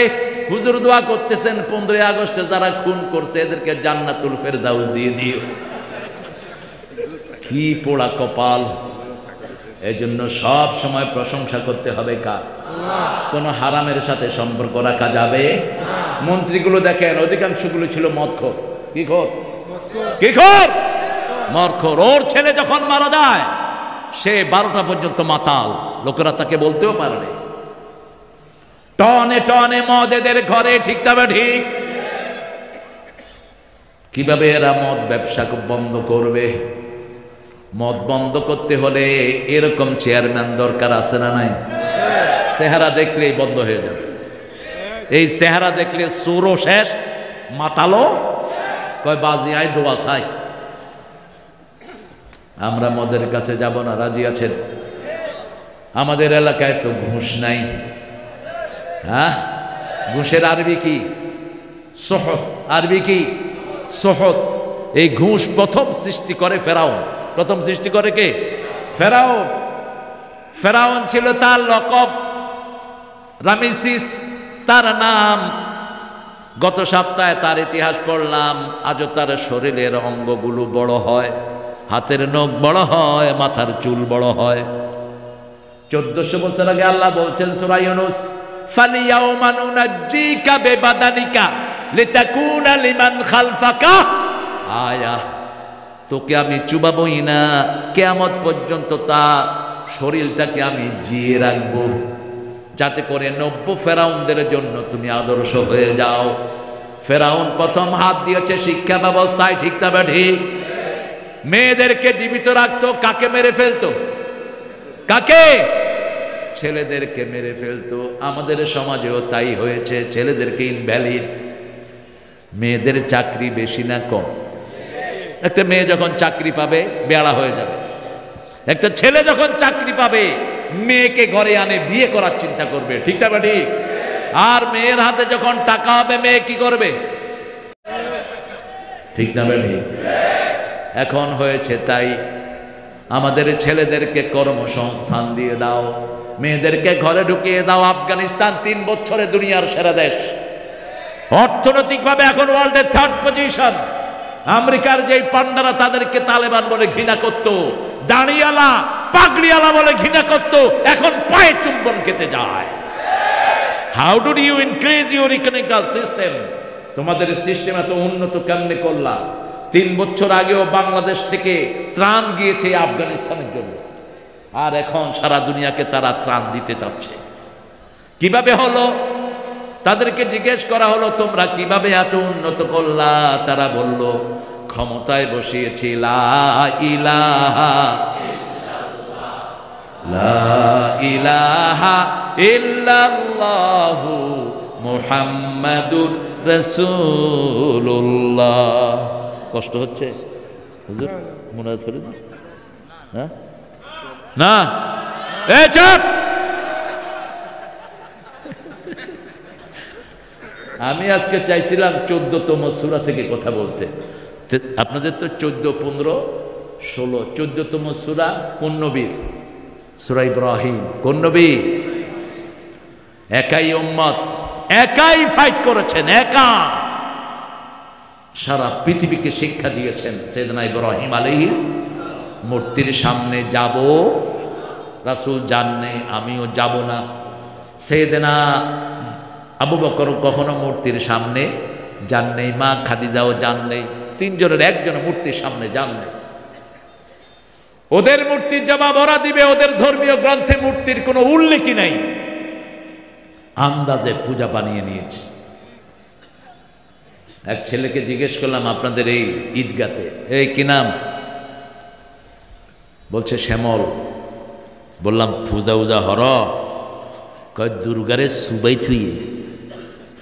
হুজুর দোয়া করতেছেন 15ই আগস্টে যারা খুন করছে এদেরকে জান্নাতুল ফেরদাউস দিয়ে দিও। কি পোড়া কপাল! এই জন্য সব সময় প্রশংসা করতে হবে কার? কোন হারামের সাথে সম্পর্ক রাখা যাবে? মন্ত্রীগুলো দেখেন অধিকাংশগুলো ছিল মদখোর। কি খোর? কি খোর? মদখোর। ওর ছেলে যখন মারা যায় সে 12টা পর্যন্ত মাতাল, লোকেরা তাকে বলতেও পারে না। টনে টনে মদ এদের ঘরে, ঠিক তবে ঠিক? কিভাবে এরা মদ ব্যবসা বন্ধ করবে? মদ বন্ধ করতে হলে এরকম চেয়ারম্যান দরকার, আছে না নাই? চেহারা দেখলেই বন্ধ হয়ে যাবে। এই চেহারা দেখলে সুরও শেষ, মাতালো কয় বাজি আয় দোয়া চাই। আমরা মদের কাছে যাব না, রাজি আছেন? আমাদের এলাকায় তো ঘুষ নাই। হ্যাঁ, ঘুষের আরবি কি? সোহত। আরবি কি? সোহত। এই ঘুষ প্রথম সৃষ্টি করে ফেরাউন। প্রথম সৃষ্টি করে কে? ফেরাউন। ফেরাউন ছিল তার লকব, রামেসিস তার নাম। গত সপ্তাহে তার ইতিহাস পড়লাম। আজও তার শরীরের অঙ্গগুলো বড় হয়, হাতের নখ বড় হয়, মাথার চুল বড় হয়। 1400 বছর আগে আল্লাহ বলছেন সূরা ইউনূস, ফালিয়াউমা নুনাজ্জিকা বিবাদানিকা লিতাকুনা লিমান খালফাকা আয়া। তোকে আমি চুবাবই না, কিয়ামত পর্যন্ত তার শরীরটাকে আমি জিয়ে রাখবো, যাতে করে 90 ফেরাউনদের জন্য তুমি আদর্শ হয়ে যাও। ফেরাউন প্রথম হাত দিয়েছে শিক্ষা ব্যবস্থায়, ঠিক না ঠিক? মেয়েদেরকে জীবিত রাখতো, কাকে মেরে ফেলতো? কাকে? ছেলেদেরকে মেরে ফেলতো। আমাদের সমাজেও তাই হয়েছে, ছেলেদেরকে ইনভ্যালিড। মেয়েদের চাকরি বেশি না কম? একটা মেয়ে যখন চাকরি পাবে বেড়া হয়ে যাবে। একটা ছেলে যখন চাকরি পাবে মেয়েকে ঘরে আনে বিয়ে করার চিন্তা করবে, ঠিক না ঠিক? আর মেয়ের হাতে যখন টাকা হবে মেয়ে কি করবে? ঠিক না ঠিক? এখন হয়েছে তাই। আমাদের ছেলেদেরকে কর্মসংস্থান দিয়ে দাও, মেয়েদেরকে ঘরে ঢুকিয়ে দাও। আফগানিস্তান 3 বছরে দুনিয়ার সেরা দেশ, অর্থনৈতিকভাবে এখন ওয়ার্ল্ডের 3rd পজিশন। আমেরিকার যেই পান্ডারা তাদেরকে তালেবান বলে ঘৃণা করত, দাঁড়িয়ালা পাগড়িয়ালা বলে ঘৃণা করত, এখন পায়ে চুম্বন খেতে যায়। How do you increase your economical system? তোমাদের সিস্টেম এত উন্নত কেমনে করলা? 3 বছর আগেও বাংলাদেশ থেকে ত্রাণ গিয়েছে আফগানিস্তানের জন্য, আর এখন সারা দুনিয়াকে তারা ত্রাণ দিতে চাচ্ছে। কিভাবে হলো? তাদেরকে জিজ্ঞেস করা হলো তোমরা কিভাবে এত উন্নত করলা? তারা বলল ক্ষমতায় বসিয়েছি লা ইলাহা ইল্লাল্লাহ, লা ইলাহা ইল্লাল্লাহু মুহাম্মাদুর রাসূলুল্লাহ। কষ্ট হচ্ছে হুজুর? মনে ধরে না? হ্যাঁ না, এই চুপ। আমি আজকে চাইছিলাম 14তম সূরা থেকে কথা বলতে। আপনাদের তো 14, 15, 16। 14তম সূরা কোন নবীর? সূরা ইব্রাহিম। কোন নবী? একাই উম্মত, একাই ফাইট করেছেন, একা। সারা পৃথিবীকে শিক্ষা দিয়েছেন সাইয়েদনা ইব্রাহিম আলাইহিস মূর্তির সামনে যাব রাসূল জাননে আমিও যাব না। সাইয়েদনা আবু বকর কখনো মূর্তির সামনে যান নেই, মা খাদিজাও যান নেই, তিনজনের একজন মূর্তির সামনে যান নেই। ওদের মূর্তির জবাব ওরা দিবে, ওদের ধর্মীয় গ্রন্থে মূর্তির কোনো উল্লেখই নাই, আন্দাজে পূজা বানিয়ে নিয়েছে। এক ছেলেকে জিজ্ঞেস করলাম আপনাদের এই ঈদগাতে এই কি নাম, বলছে শ্যামল। বললাম পূজা উজা হর, কয় দুর্গারে সুবাই থুইয়ে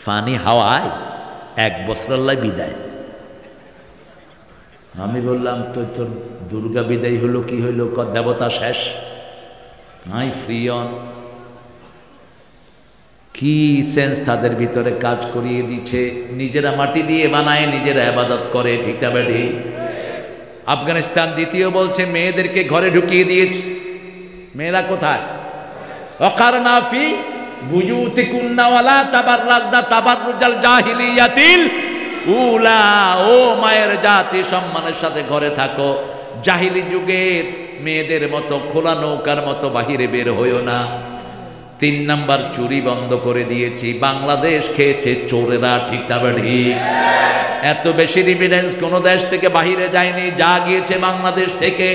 ফানি হাওয়ায় 1 বছর আল্লাহ বিদায়। আমি বললাম তো তোর দুর্গা বিদায় হলো কি হইলো, দেবতা শেষ, আই ফ্রি অন। কি সেন্স তাদের ভিতরে কাজ করিয়ে দিচ্ছে, নিজেরা মাটি দিয়ে বানায়, নিজেরা ইবাদত করে, ঠিক না বেঠি? আফগানিস্তান দ্বিতীয় বলছে মেয়েদেরকে ঘরে ঢুকিয়ে দিয়েছে। মেয়েরা কোথায়? ওয়াকারনা ফি বুয়ুতিকুন্না ওয়ালা তাবাররাজনা তাবাররুজাল জাহিলিয়াতিল উলা। ও মায়ের জাতি, সম্মানের সাথে ঘরে থাকো, জাহিলি যুগের মেয়েদের মতো খোলা নৌকার মতো বাহিরে বের হইও না। 3 নাম্বার চুরি বন্ধ করে দিয়েছি, বাংলাদেশ খেয়েছে চোরেরা, ঠিক না ঠিক? এত বেশি রিভিডেন্স কোন দেশ থেকে বাহিরে যায়নি, যা গিয়েছে বাংলাদেশ থেকে।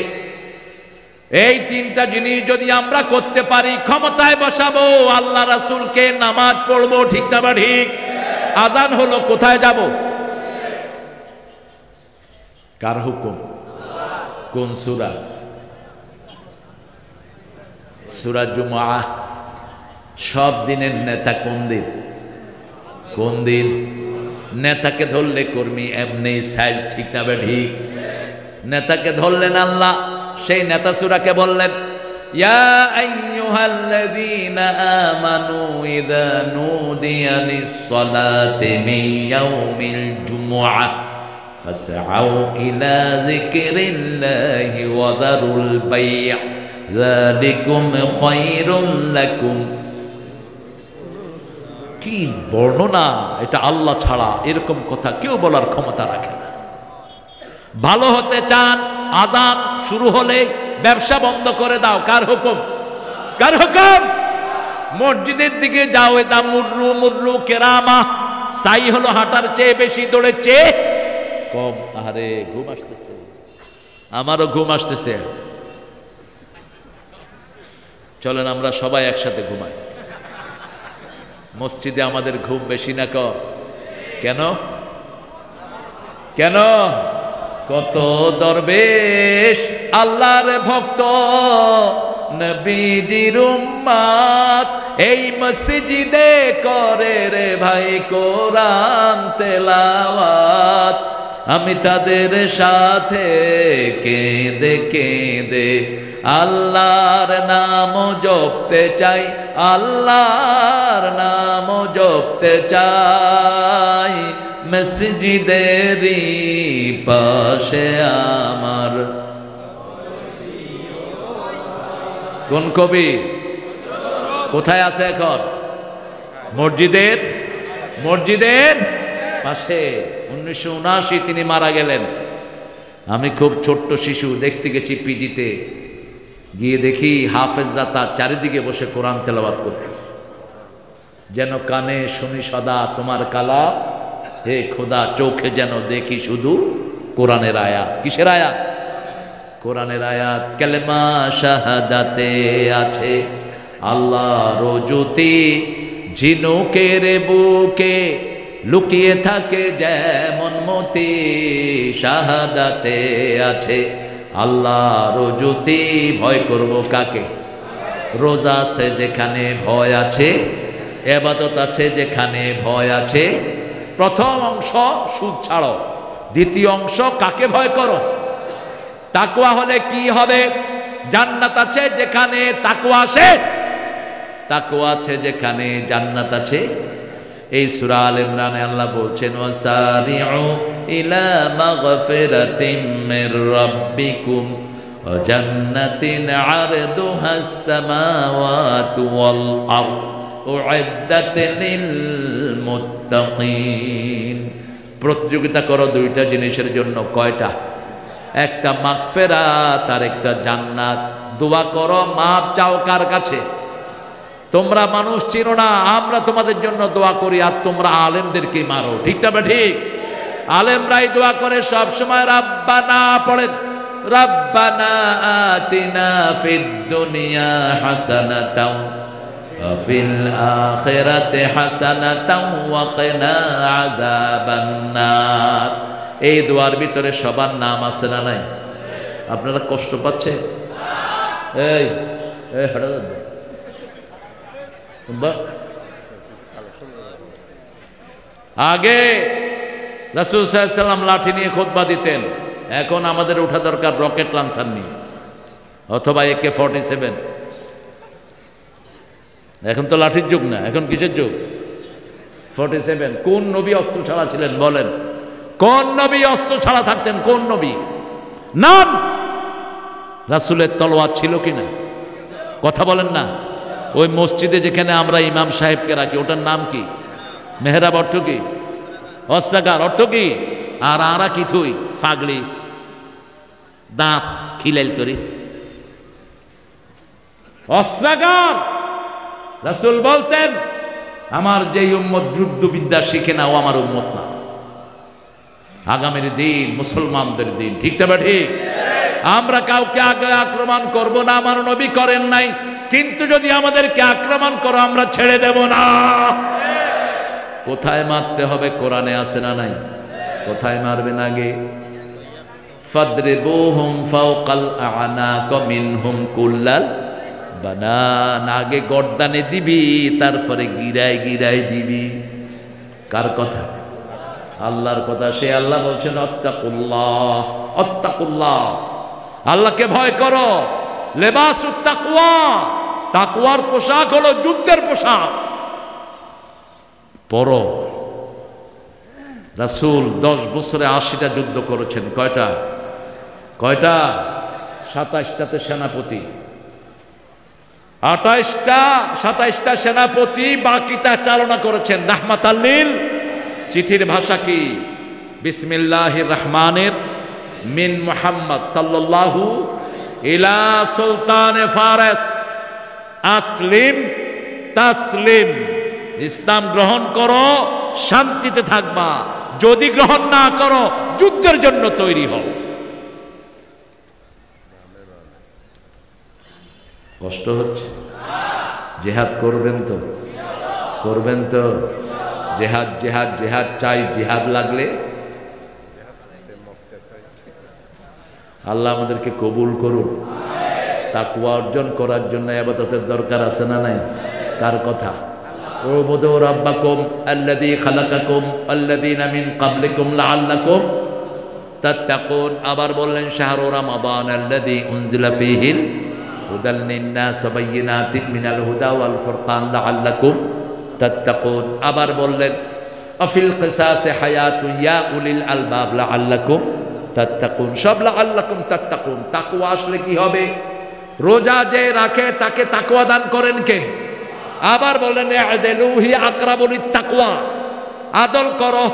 এই 3টা জিনিস যদি আমরা করতে পারি, ক্ষমতায় বসাবো, আল্লাহ রাসূলকে, নামাজ পড়বো, ঠিক না ঠিক? আজান হলো, কোথায় যাব? কার হুকুম? কোন সূরা? সূরা জুমআহ। সব দিনের নেতা কোন দিন? কোন দিন? নেতাকে ধরলে কর্মী এমনি সাইজ, ঠিক না ঠিক? নেতাকে ধরলেন আল্লাহ, সেই নেতা সূরাকে বললেন ইয়া আইয়ুহাল্লাযীনা আমানু ইযা নুদিয়া লিস-সালাতি মিন ইয়াউমিল জুমআহ ফাসআউ ইলা যিকরিল্লাহি ওয়া দারুল বাই' যালিকুম খায়রুল লাকুম। কি বর্ণনা এটা! আল্লাহ ছাড়া এরকম কথা কেউ বলার ক্ষমতা রাখে না। ভালো হতে চান, আযান শুরু হলে ব্যবসা বন্ধ করে দাও, কার হুকুম? কার হুকুম? মসজিদের দিকে যাও, এটা মুররু মুররু কেরামা, সাই হলো হাঁটার চেয়ে বেশি, দৌড়ের চেয়ে কম। আরে ঘুম আসতেছে, আমারও ঘুম আসতেছে। চলেন আমরা সবাই একসাথে ঘুমাই। মসজিদে আমাদের ঘুম বেশি না কম? কেন? কেন? কত দরবেশ আল্লাহর ভক্ত, নবীজির উম্মত, এই মসজিদে করে রে ভাই কোরআন তেলাওয়াত। আমি তাদের সাথে কেঁদে কেঁদে আল্লাহর নাম জপতে চাই, আল্লাহর নাম জপতে চাই। মসজিদেরই পাশে আমার কোন কবি কোথায় আছে এখন? মসজিদের পাশে। 1979 তিনি মারা গেলেন। আমি খুব ছোট্ট শিশু, দেখতে গেছি পিজিতে, গিয়ে দেখি হাফেজরা তার চারিদিকে বসে কোরআন তেলাওয়াত করতেছে। যেন কানে শুনি সদা তোমার কালাম, হে খোদা চোখে যেন দেখি শুধু কোরআনের আয়াত। কিসের আয়াত? কোরআনের আয়াত। কালেমা শাহাদাতে আছে আল্লাহর জ্যোতি, ঝিনুকের বুকে লুকিয়ে থাকে যেমন মতি। শাহাদাতে আছে আল্লাহর জ্যোতি, ভয় করব কাকে? রোজা আছে যেখানে ভয় আছে, ইবাদত আছে যেখানে ভয় আছে। প্রথম অংশ সুদ ছাড়ো, দ্বিতীয় অংশ কাকে ভয় করো? তাকওয়া হলে কি হবে? জান্নাত আছে যেখানে তাকওয়া আছে, তাকওয়া আছে যেখানে জান্নাত আছে। এই সূরা আল ইমরানে আল্লাহ বলছেন ওয়াসারিউ ইলা মাগফিরাতিম মির রাব্বিকুম ওয়া জান্নাতিন আরদুহাস সামাওয়াতু ওয়াল আরদ উইদ্দাত লিল মুত্তাকিন। প্রতিযোগিতা করো দুইটা জিনিসের জন্য। কয়টা? একটা মাগফিরাত আর একটা জান্নাত। দোয়া করো, মাপ চাও কার কাছে? তোমরা মানুষ চিনো না, আমরা তোমাদের জন্য দোয়া করি, আর তোমরা আলেমদেরকে মারো। ঠিক না ঠিক? আলেমরাই দোয়া করে সব সময় রাব্বানা পড়েন, রাব্বানা আতিনা ফিদ দুনিয়া হাসানাতাও ওয়া ফিল আখিরাতি হাসানাতাও ওয়া কিনা আযাবান নার। এই দোয়ার ভিতরে সবার নাম আছে না নাই? আপনারা কষ্ট পাচ্ছে? এই এই হাঁটা আগে রাসূল সাল্লাল্লাহু আলাইহি ওয়াসাল্লাম লাঠি নিয়ে খুতবা দিতেন, এখন আমাদের ওঠা দরকার রকেট লঞ্চার নিয়ে অথবা AK-47। এখন তো লাঠির যুগ না, এখন কিসের যুগ? 47। কোন নবী অস্ত্র ছাড়া ছিলেন বলেন? কোন নবী অস্ত্র ছাড়া থাকতেন? কোন নবী? নাম রাসূলের তলোয়ার ছিল কিনা? কথা বলেন না। ওই মসজিদে যেখানে আমরা ইমাম সাহেবকে রাখি ওটার নাম কি? মেহরাব অর্থ কি? অস্ত্রাগার অর্থ কি? আর আরা কি থুই? ফাগলি, দাঁত খিলাইল করি। অস্ত্রাগার। রাসূল বলতেন আমার যেই উম্মত যুদ্ধবিদ্যা শিখে না ও আমার উম্মত না। আগামীর দিন মুসলমানদের দিন। ঠিক না ঠিক? আমরা কাউকে আগে আক্রমণ করব না, আমার নবী করেন নাই, কিন্তু যদি আমাদেরকে আক্রমণ করো আমরা ছেড়ে দেব না। কোথায় মারতে হবে কোরআনে আছে না নাই? কোথায় মারবেন আগে? ফাদরিবুহুম ফাওকাল আ'নাক মিনহুম কুল্লাল বানান। আগে গর্দানে দিবি, তারপরে গিরায় গিরায় দিবি। কার কথা? আল্লাহর কথা। সে আল্লাহ বলছেন আত্তাকুল্লাহ, আত্তাকুল্লাহ, আল্লাহকে ভয় করো। লেবাসুত তাকওয়া, তাকওয়ার পোশাক হলো যুদ্ধের পোশাক। পরো। রাসূল 10 বছরে 80টা যুদ্ধ করেছেন। কয়টা? কয়টা? 27টাতে সেনাপতি, 27টা সেনাপতি, বাকিটা চালনা করেছেন রাহমাতাল লিল। চিঠির ভাষা কি? বিসমিল্লাহির রহমানির মিন মুহাম্মদ সাল্লাল্লাহু ইলা সুলতানে ফারেস আসলিম তাসলিম। ইসলাম গ্রহণ করো, শান্তিতে থাকবা। যদি গ্রহণ না করো যুদ্ধের জন্য তৈরি হও। কষ্ট হচ্ছে? জিহাদ করবেন তো? করবেন তো? জিহাদ জিহাদ জিহাদ চাই। জিহাদ লাগলে আল্লাহ আমাদেরকে কবুল করুন। তাকওয়া অর্জন করার জন্য ইবাদতের দরকার আছে না নাই? কার কথা? উবুদু রাব্বাকুম আল্লাযী খালাকাকুম আল্লাযীনা মিন ক্বাবলিকুম লাআল্লাকুম তাত্তাকুন। আবার বললেন শাহরু রমাদান আল্লাযী উনজিলা ফীহিল হুদাল লিন-নাস ওয়া বাইয়িনাতিন মিনাল হুদা ওয়াল ফুরকান লাআল্লাকুম তাত্তাকুন। আবার বললেন আফিল কিসাসি হায়াতুন ইয়া উলিল আলবাব লাআল্লাকুম তাত্তাকুন। সব লাআল্লাকুম তাত্তাকুন। তাকওয়া আসলে কি হবে? রোজা যে রাখে তাকে তাকওয়া দান করেন কে? আবার বলেন ইআদিলু হি আকরাবু লিত-তাকওয়া। আদল করো।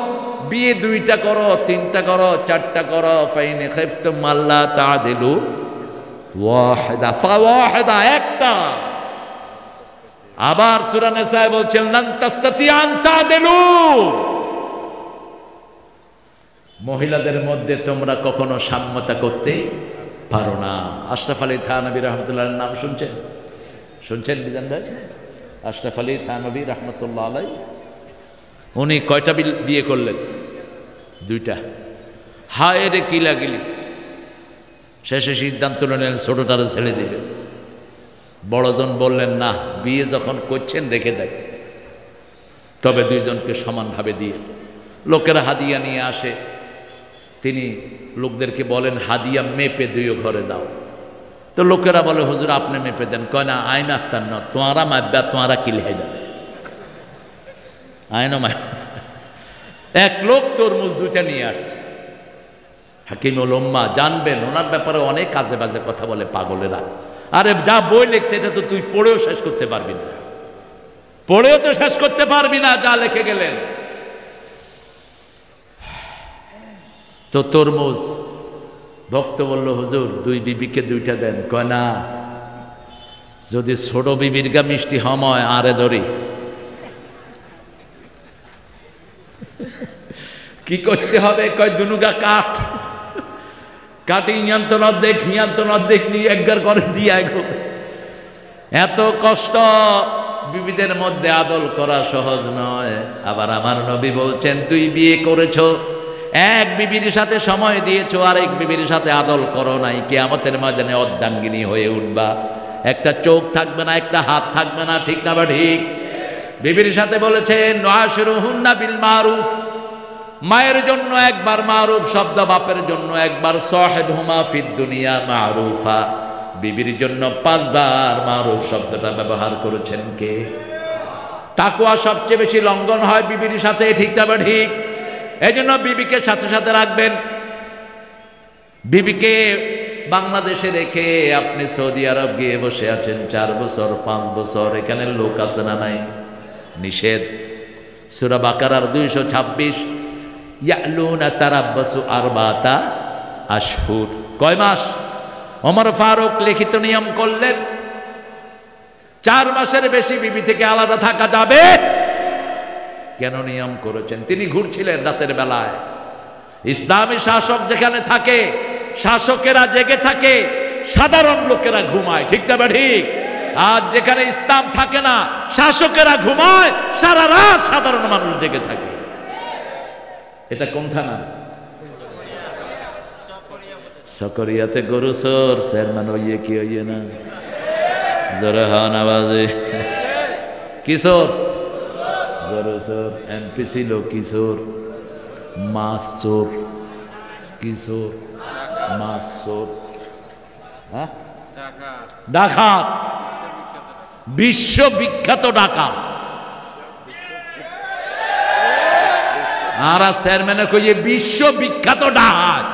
বিয়ে 2টা করো, 3টা করো, 4টা করো। ফাইন খাইফতুম আল্লা তা'দিলু ওয়াহিদা ফাওয়াহিদা, একটা। আবার সূরা নিসা বলছেন লান তাস্তাতিআন তা'দিলু। মহিলাদের মধ্যে তোমরা কখনো সাম্যতা করতে পারো না। আশরাফ আলী থানভী রহমতুল্লাহর নাম শুনছেন? শুনছেন বিজান ভাই? আশরাফ আলী থানভী রহমতুল্লাহ আলাই। উনি কয়টা বিয়ে করলেন? 2টা। হায় রে কিলাগিলি। শেষে সিদ্ধান্ত নিলেন ছোটটারে ছেড়ে দিবেন। বড়জন বললেন না, বিয়ে যখন করছেন রেখে দেয়, তবে 2জনকে সমানভাবে দিয়ে। লোকেরা হাদিয়া নিয়ে আসে, তিনি লোকদেরকে বলেন হাদিয়া মেপে দিও, ঘরে দাও। তো লোকেরা বলে হুজুর আপনি মেপে দেন। কয় না, আইন আফতার ন, তোমারা মাপবা, তোমারা কি লিখে যাবে, আইনও মাপ। এক লোক তরমুজ 2টা নিয়ে আসছে। হাকিমুল উম্মাহ জানবেন, ওনার ব্যাপারে অনেক কাজে বাজে কথা বলে পাগলেরা। আরে যা বই লিখছে এটা তো তুই পড়েও শেষ করতে পারবি না, পড়েও তো শেষ করতে পারবি না যা লিখে গেলেন। তো তরমুজ, ভক্ত বলল হুজুর 2 বিবিকে 2টা দেন। কয় না, যদি ছোট বিবির গা মিষ্টি হময় আরে ধরি। কি করতে হবে? কয় দুনুগা কাঠ, কাটি নিয়ন্ত্রণ অর্ধেক, নিয়ন্ত্রণ অর্ধেক নিয়ে একগার করে দিয়ে গো। এত কষ্ট, বিবিদের মধ্যে আদল করা সহজ নয়। আবার আমার নবী বলছেন, তুই বিয়ে করেছো, এক বিবির সাথে সময় দিয়েছো, আরেক বিবির সাথে আদল করো নাই, কিয়ামতের ময়দানে অর্ধাঙ্গিনী হয়ে উঠবা। একটা চোখ থাকবে না, একটা হাত থাকবে না, ঠিক না বা ঠিক? বিবির সাথে বলেছেন নুআশিরুহুন্না বিল মারুফ, মায়ের জন্য একবার মারুফ শব্দ, বাপের জন্য একবার। সাহিবহুমা ফিদ দুনিয়া মারুফা, বিবির জন্য 5 বার মারুফ শব্দটা ব্যবহার করেছেন কে? তাকওয়া সবচেয়ে বেশি লঙ্ঘন হয় বিবির সাথে, ঠিক না বা ঠিক? এই জন্য বিবিকে সাথে সাথে রাখবেন। বিবিকে বাংলাদেশে রেখে আপনি সৌদি আরব গিয়ে বসে আছেন 4 বছর 5 বছর, এখানে লোক আছে না নাই? নিষেধ। সূরা বাকারার 226, ইয়ালুনা তারাব্বাসু আরবাতা আশহুর, কয় মাস? ওমর ফারুক লিখিত নিয়ম করলেন 4 মাসের বেশি বিবি থেকে আলাদা থাকা যাবে। কেন নিয়ম করেছেন? তিনি ঘুরছিলেন রাতের বেলায়। ইসলামী শাসক যেখানে থাকে, শাসকেরা জেগে থাকে, সাধারণ লোকেরা ঘুমায়, ঠিক না ঠিক? আর যেখানে ইসলাম থাকে না, শাসকেরা ঘুমায়, সারা রাত সাধারণ মানুষ জেগে থাকে। এটা কোন থানা? সকরিয়াতে গরু চোর চেয়ারম্যান হইয়ে কি হইয়ে না? জোরে হন আওয়াজে। কিশোর গরু চোর, এমপি ছিল কিশোর, মাছ চোর, কিশোর মাছ চোর, হ্যাঁ ডাকাত, বিশ্ববিখ্যাত ডাকাত। আর চেয়ারম্যানে কইয়ে বিশ্ববিখ্যাত ডাকাত,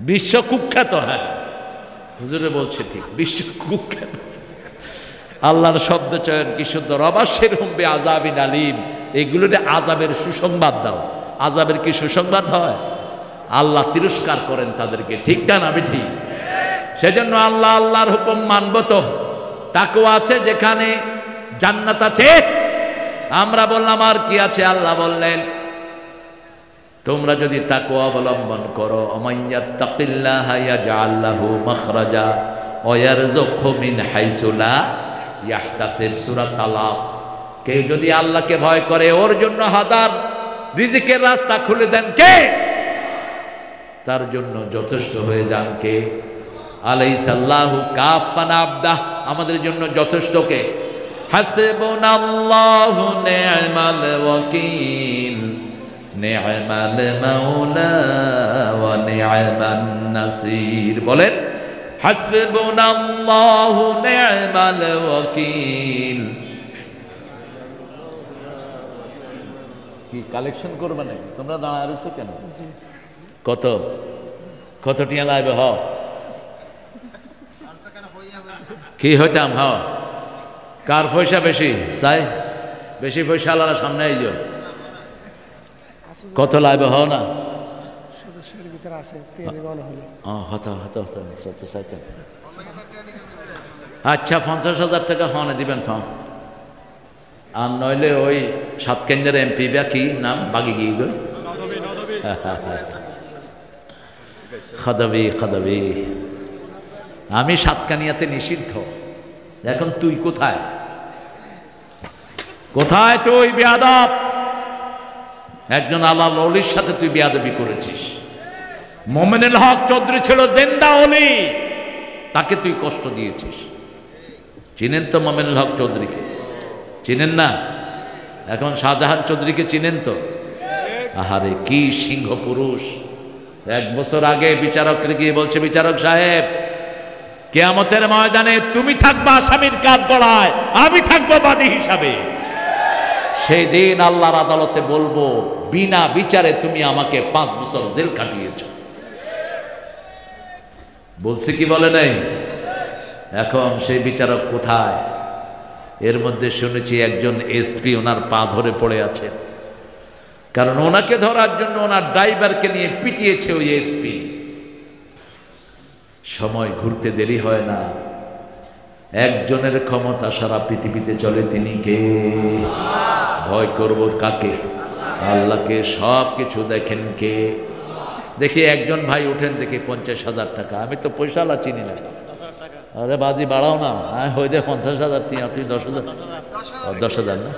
বিশ্ব কুখ্যাত। হ্যাঁ হুজুরে বলছে ঠিক, বিশ্ব কুখ্যাত। আল্লাহর শব্দ চয়ন কি সুন্দর। অবশ্যই হুম্বে আযাবিন আলীম, এগুলোতে আযাবের সুসংবাদ দাও। আযাবের কি সুসংবাদ হয়? আল্লাহ তিরস্কার করেন তাদেরকে, ঠিক না আমি ঠিক? সেজন্য আল্লাহ আল্লাহর হুকুম মানব তো। তাকওয়া আছে যেখানে জান্নাত আছে। আমরা বললাম আর কি আছে? আল্লাহ বললেন তোমরা যদি তাকওয়া অবলম্বন করো, আমাইয়াত্তাকিল্লাহা ইয়াজআল লাহু মাখরাজা ওয়া ইয়ারযুকহু মিন হাইসু লা ইয়াহতাসিব, সূরা তালাক। কেউ যদি আল্লাহকে ভয় করে, ওর জন্য হাজার রিজিকের রাস্তা খুলে দেন কে? তার জন্য যথেষ্ট হয়ে যান কে? আলাইসাল্লাহু কাফান আবদাহ, আমাদের জন্য যথেষ্ট কে? হাসবুনাল্লাহু নি'মাল ওয়াকিল, নি'মাল মাওলা ওয়া নি'মান নাসির। বলেন হাসবুনাল্লাহু নি'মাল ওয়াকিল। কি কালেকশন করবে না? তোমরা দাঁড়ায় রয়েছো কেন? কত কত টিয়া লাগবে? হ কি হইতাম? হ কার পয়সা বেশি চাই? বেশি পয়সা আলাদা সামনে আইজ। কত লাগবে? হ না আচ্ছা 50,000 টাকা হনে দিবেন থ। আর নইলে ওই 7 কেন্দ্রের এমপি বা কি নাম বাগি গিয়ে গো খাদাবি খাদাবি। আমি সাতকানিয়াতে নিষিদ্ধ। এখন তুই কোথায়? কোথায় তুই বেয়াদব? একজন আল্লাহর ওলির সাথে তুই বেয়াদবি করেছিস। মোমেনুল হক চৌধুরী ছিল জিন্দা ওলি, তাকে তুই কষ্ট দিয়েছিস। চিনেন তো মোমেনুল হক চৌধুরীকে? চিনেন না? এখন শাহজাহান চৌধুরীকে চিনেন তো? আহারে কি সিংহ পুরুষ! 1 বছর আগে বিচারককে গিয়ে বলছে, বিচারক সাহেব কিয়ামতের ময়দানে তুমি থাকবা আসামির কাঠ গড়ায়, আমি থাকবো বাদী হিসাবে। সেই দিন আল্লাহর আদালতে বলবো বিনা বিচারে তুমি আমাকে 5 বছর জেল কাটিয়েছ। বলছি কি বলে নাই? এখন সেই বিচারক কোথায়? এর মধ্যে শুনেছি একজন এসপি ওনার পা ধরে পড়ে আছেন। কারণ ওনাকে ধরার জন্য ওনার ড্রাইভারকে নিয়ে পিটিয়েছে ওই এসপি। সময় ঘুরতে দেরি হয় না। একজনের ক্ষমতা সারা পৃথিবীতে চলে, তিনি কে? ভয় করব কাকে? আল্লাহকে। সব কিছু দেখেন কে? দেখি একজন ভাই উঠেন দেখি 50,000 টাকা। আমি তো পয়সালা চিনি না। আরে বাজি বাড়াও না, হয়ে দে 50,000, তুই 10,000। 10,000 না?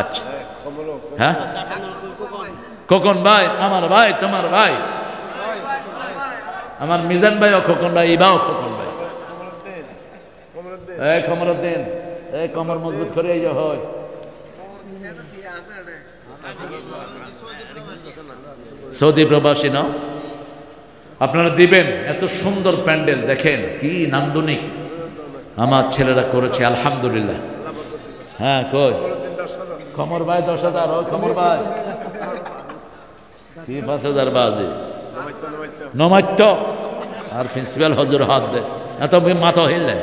আচ্ছা হ্যাঁ, খোকন ভাই আমার ভাই, তোমার ভাই, আমার মিজান ভাই ও খোকন ভাই, ইবাও খোকন ভাই। এই কমরউদ্দিন, এই কমর মজবুত করে এই যে হয়। সৌদি প্রবাসী না? আপনারা দিবেন। এত সুন্দর প্যান্ডেল দেখেন, কি নান্দনিক আমার ছেলেরা করেছে, আলহামদুলিল্লাহ। হ্যাঁ কই কমর ভাই 10,000, ওই কমর ভাই কি 5,000 বাজে নমাত্য। আর প্রিন্সিপাল হজুর হাত দেয়, এত মাথা হয়ে যায়।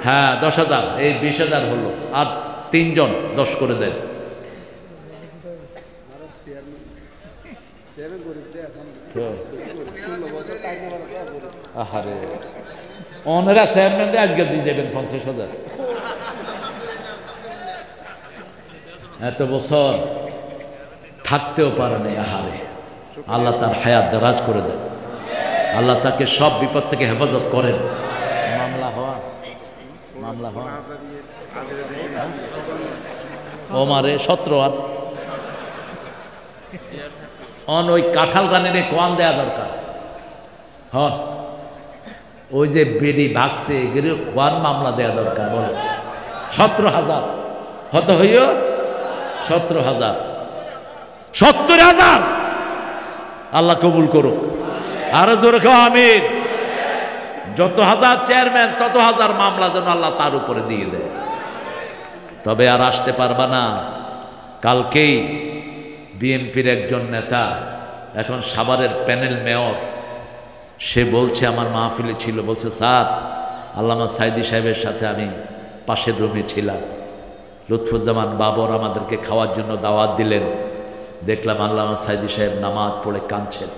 হ্যাঁ 10,000, এই 20,000 হলো। আর 3 জন 10 করে দেন। আহারে ওনারা চেয়ারম্যান আজকে দিয়ে যাবেন 50,000। এত বছর থাকতেও পারে নাই। আহারে আল্লাহ তার হায়াত দারাজ করে দেন। আল্লাহ তাকে সব বিপদ থেকে হেফাজত করেন। মামলা হওয়া ও মারে 17 আর ওই কাঁঠাল রানের কোয়ান দেয়া দরকার। হ্যাঁ ওই যে বেড়ি ভাগছে এগুলো কোয়ান মামলা দেয়া দরকার। বলো 17,000 হত হইও 17,000। 70,000 আল্লাহ কবুল করুক। আরো জোরে খাও আমিন। যত হাজার চেয়ারম্যান তত হাজার মামলা যেন আল্লাহ তার উপরে দিয়ে দেয়। তবে আর আসতে পারবা না। কালকেই বিএনপির একজন নেতা, এখন সাভারের প্যানেল মেয়র, সে বলছে, আমার মাহফিলে ছিল, বলছে স্যার আল্লামা সাইদি সাহেবের সাথে আমি পাশের রুমে ছিলাম, লুৎফুজ্জামান বাবর আমাদেরকে খাওয়ার জন্য দাওয়াত দিলেন, দেখলাম আল্লামা সাইদি সাহেব নামাজ পড়ে কাঁদছেন।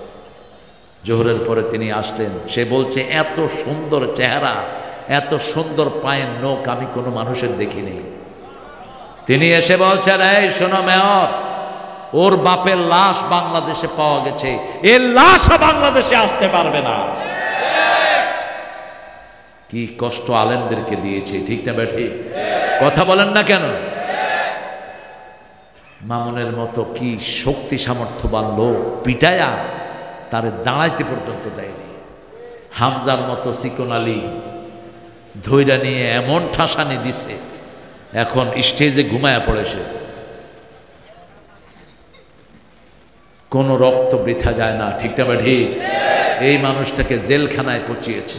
জোহরের পরে তিনি আসলেন। সে বলছে এত সুন্দর চেহারা, এত সুন্দর পায়ের নখ আমি কোনো মানুষের দেখিনি। তিনি এসে বলছেন, এই শোনো মেয়র, ওর বাপের লাশ বাংলাদেশে পাওয়া গেছে, এর লাশও বাংলাদেশে আসতে পারবে না। কি কষ্ট আলেমদেরকে দিয়েছে, ঠিক না বেঠি? কথা বলেন না কেন? মামুনের মতো কি শক্তি সামর্থ্যবান লোক পিটায়া তারে দাঁড়াইতে পর্যন্ত দেয়নি। হামজার মতো চিকন আলী ধৈর্য নিয়ে এমন ঠাসানি দিছে, এখন স্টেজে ঘুমায়া পড়েছে। কোনো রক্ত বৃথা যায় না, ঠিক না ঠিক? এই মানুষটাকে জেলখানায় পচিয়েছে।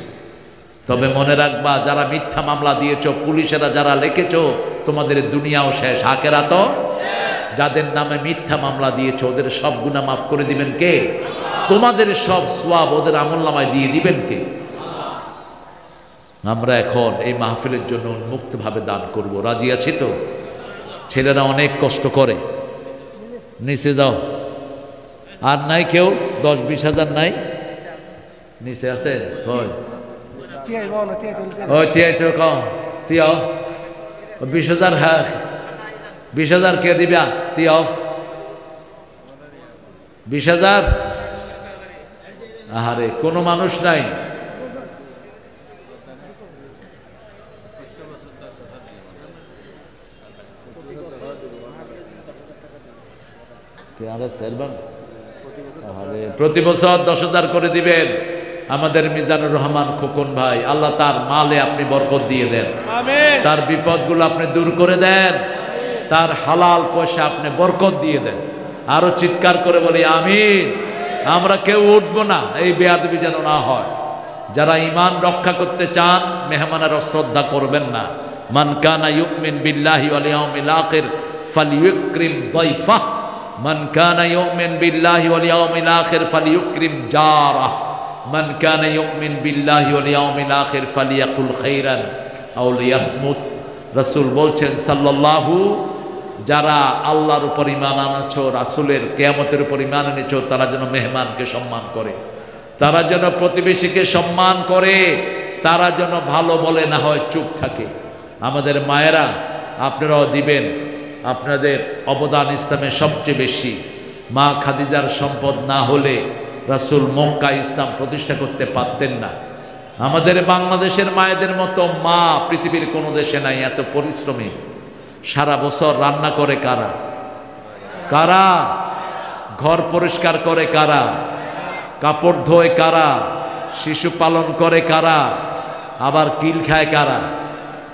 তবে মনে রাখবা, যারা মিথ্যা মামলা দিয়েছ, পুলিশেরা যারা লিখেছ, তোমাদের দুনিয়াও শেষ, আখিরাত। যাদের নামে মিথ্যা মামলা দিয়েছ ওদের সব গুনাহ মাফ করে দিবেন কে? তোমাদের সব সওয়াব ওদের আমলনামায় দিয়ে দিবেন কে? আমরা এখন এই মাহফিলের জন্য উন্মুক্তভাবে দান করব। রাজি আছি তো? ছেলেরা অনেক কষ্ট করে। নিচে যাও। আর নাই কেউ? 10-20 হাজার নাই? নিচে আছে? হয় ওই তিয়াই তো কম তিয়াও 20,000। হ্যাঁ 20,000 কে দিবা? তিয়াও 20,000। আহারে কোনো মানুষ নাই। প্রতি বছর 10,000 করে দিবেন। আমাদের মিজানুর রহমান খোকন ভাই, আল্লাহ তার মালে আপনি বরকত দিয়ে দেন, তার বিপদগুলো আপনি দূর করে দেন, তার হালাল পয়সা আপনি বরকত দিয়ে দেন। আরো চিৎকার করে বলি আমিন। আমরা কেউ উঠবো না, এই বেয়াদবি যেন না হয়। যারা ঈমান রক্ষা করতে চান মেহমানের শ্রদ্ধা করবেন না। মান কানা ইউমিন বিল্লাহি ওয়াল ইয়াউমিল আখির ফালিয়ুকরিম দাইফাহ। মান কানা ইউমিন বিল্লাহি ওয়াল ইয়াউমিল আখির ফালিয়ুকরিম জারাহ। মান কানা ইউমিন বিল্লাহি ওয়াল ইয়াউমিল আখির ফালিয়াকুল খাইরান আও লিয়াসমুত। রাসূল বলছেন সাল্লাল্লাহু যারা আল্লাহর উপর ঈমান আনছো, রাসূলের কিয়ামতের উপর ঈমান এনেছো, তারা যেন মেহমানকে সম্মান করে, তারা যেন প্রতিবেশীকে সম্মান করে, তারা যেন ভালো বলে, না হয় চুপ থাকে। আমাদের মায়েরা, আপনারাও দিবেন, আপনাদের অবদান ইসলামে সবচেয়ে বেশি। মা খাদিজার সম্পদ না হলে রাসূল মক্কা ইসলাম প্রতিষ্ঠা করতে পারতেন না। আমাদের বাংলাদেশের মায়েদের মতো মা পৃথিবীর কোনো দেশে নাই, এত পরিশ্রমী। সারা বছর রান্না করে কারা? কারা? ঘর পরিষ্কার করে কারা? কাপড় ধোয় কারা? শিশু পালন করে কারা? আবার কিল খায় কারা?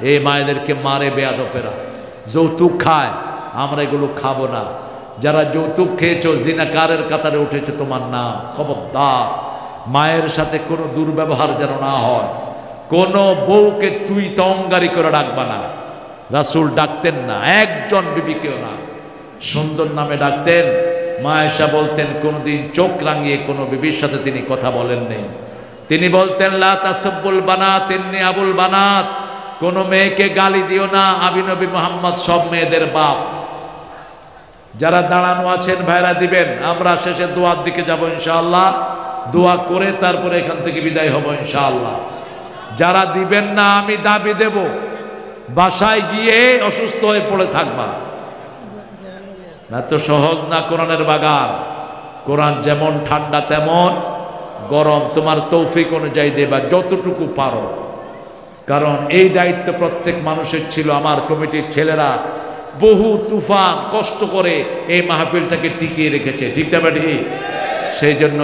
এই মায়েদেরকে মারে বেয়াদপেরা। যৌতুক খায়, আমরা এগুলো খাবো না। যারা যৌতুক খেয়েছো, জিনাকারের কাতারে উঠেছে তোমার নাম। খবরদার, মায়ের সাথে কোনো দুর্ব্যবহার যেন না হয়। কোনো বউকে তুই তঙ্গারি করে ডাকবা না। রাসূল ডাকতেন না, একজন বিবিকেও না, সুন্দর নামে ডাকতেন। মা আয়েশা বলতেন কোনোদিন চোখ রাঙিয়ে কোনো বিবির সাথে তিনি কথা বলেননি। তিনি বলতেন লা তাসুব্বুল বানাত ইন্নী আবুল বানাত, কোনো মেয়েকে গালি দিও না, আমি নবী মুহাম্মদ সব মেয়েদের বাপ। যারা দাঁড়ানো আছেন ভাইরা দিবেন, আমরা শেষে দোয়ার দিকে যাব ইনশাআল্লাহ। দোয়া করে তারপরে এখান থেকে বিদায় হব ইনশাআল্লাহ। যারা দিবেন না, আমি দাবি দেব, বাসায় গিয়ে অসুস্থ হয়ে পড়ে থাকবা। না তো সহজ না কোরআনের বাগান। কোরআন যেমন ঠান্ডা তেমন গরম, তোমার তৌফিক অনুযায়ী দেবা যতটুকু পারো। কারণ এই দায়িত্ব প্রত্যেক মানুষের ছিল। আমার কমিটির ছেলেরা বহু তুফান কষ্ট করে এই মাহফিলটাকে টিকিয়ে রেখেছে, ঠিক না ঠিক? সেই জন্য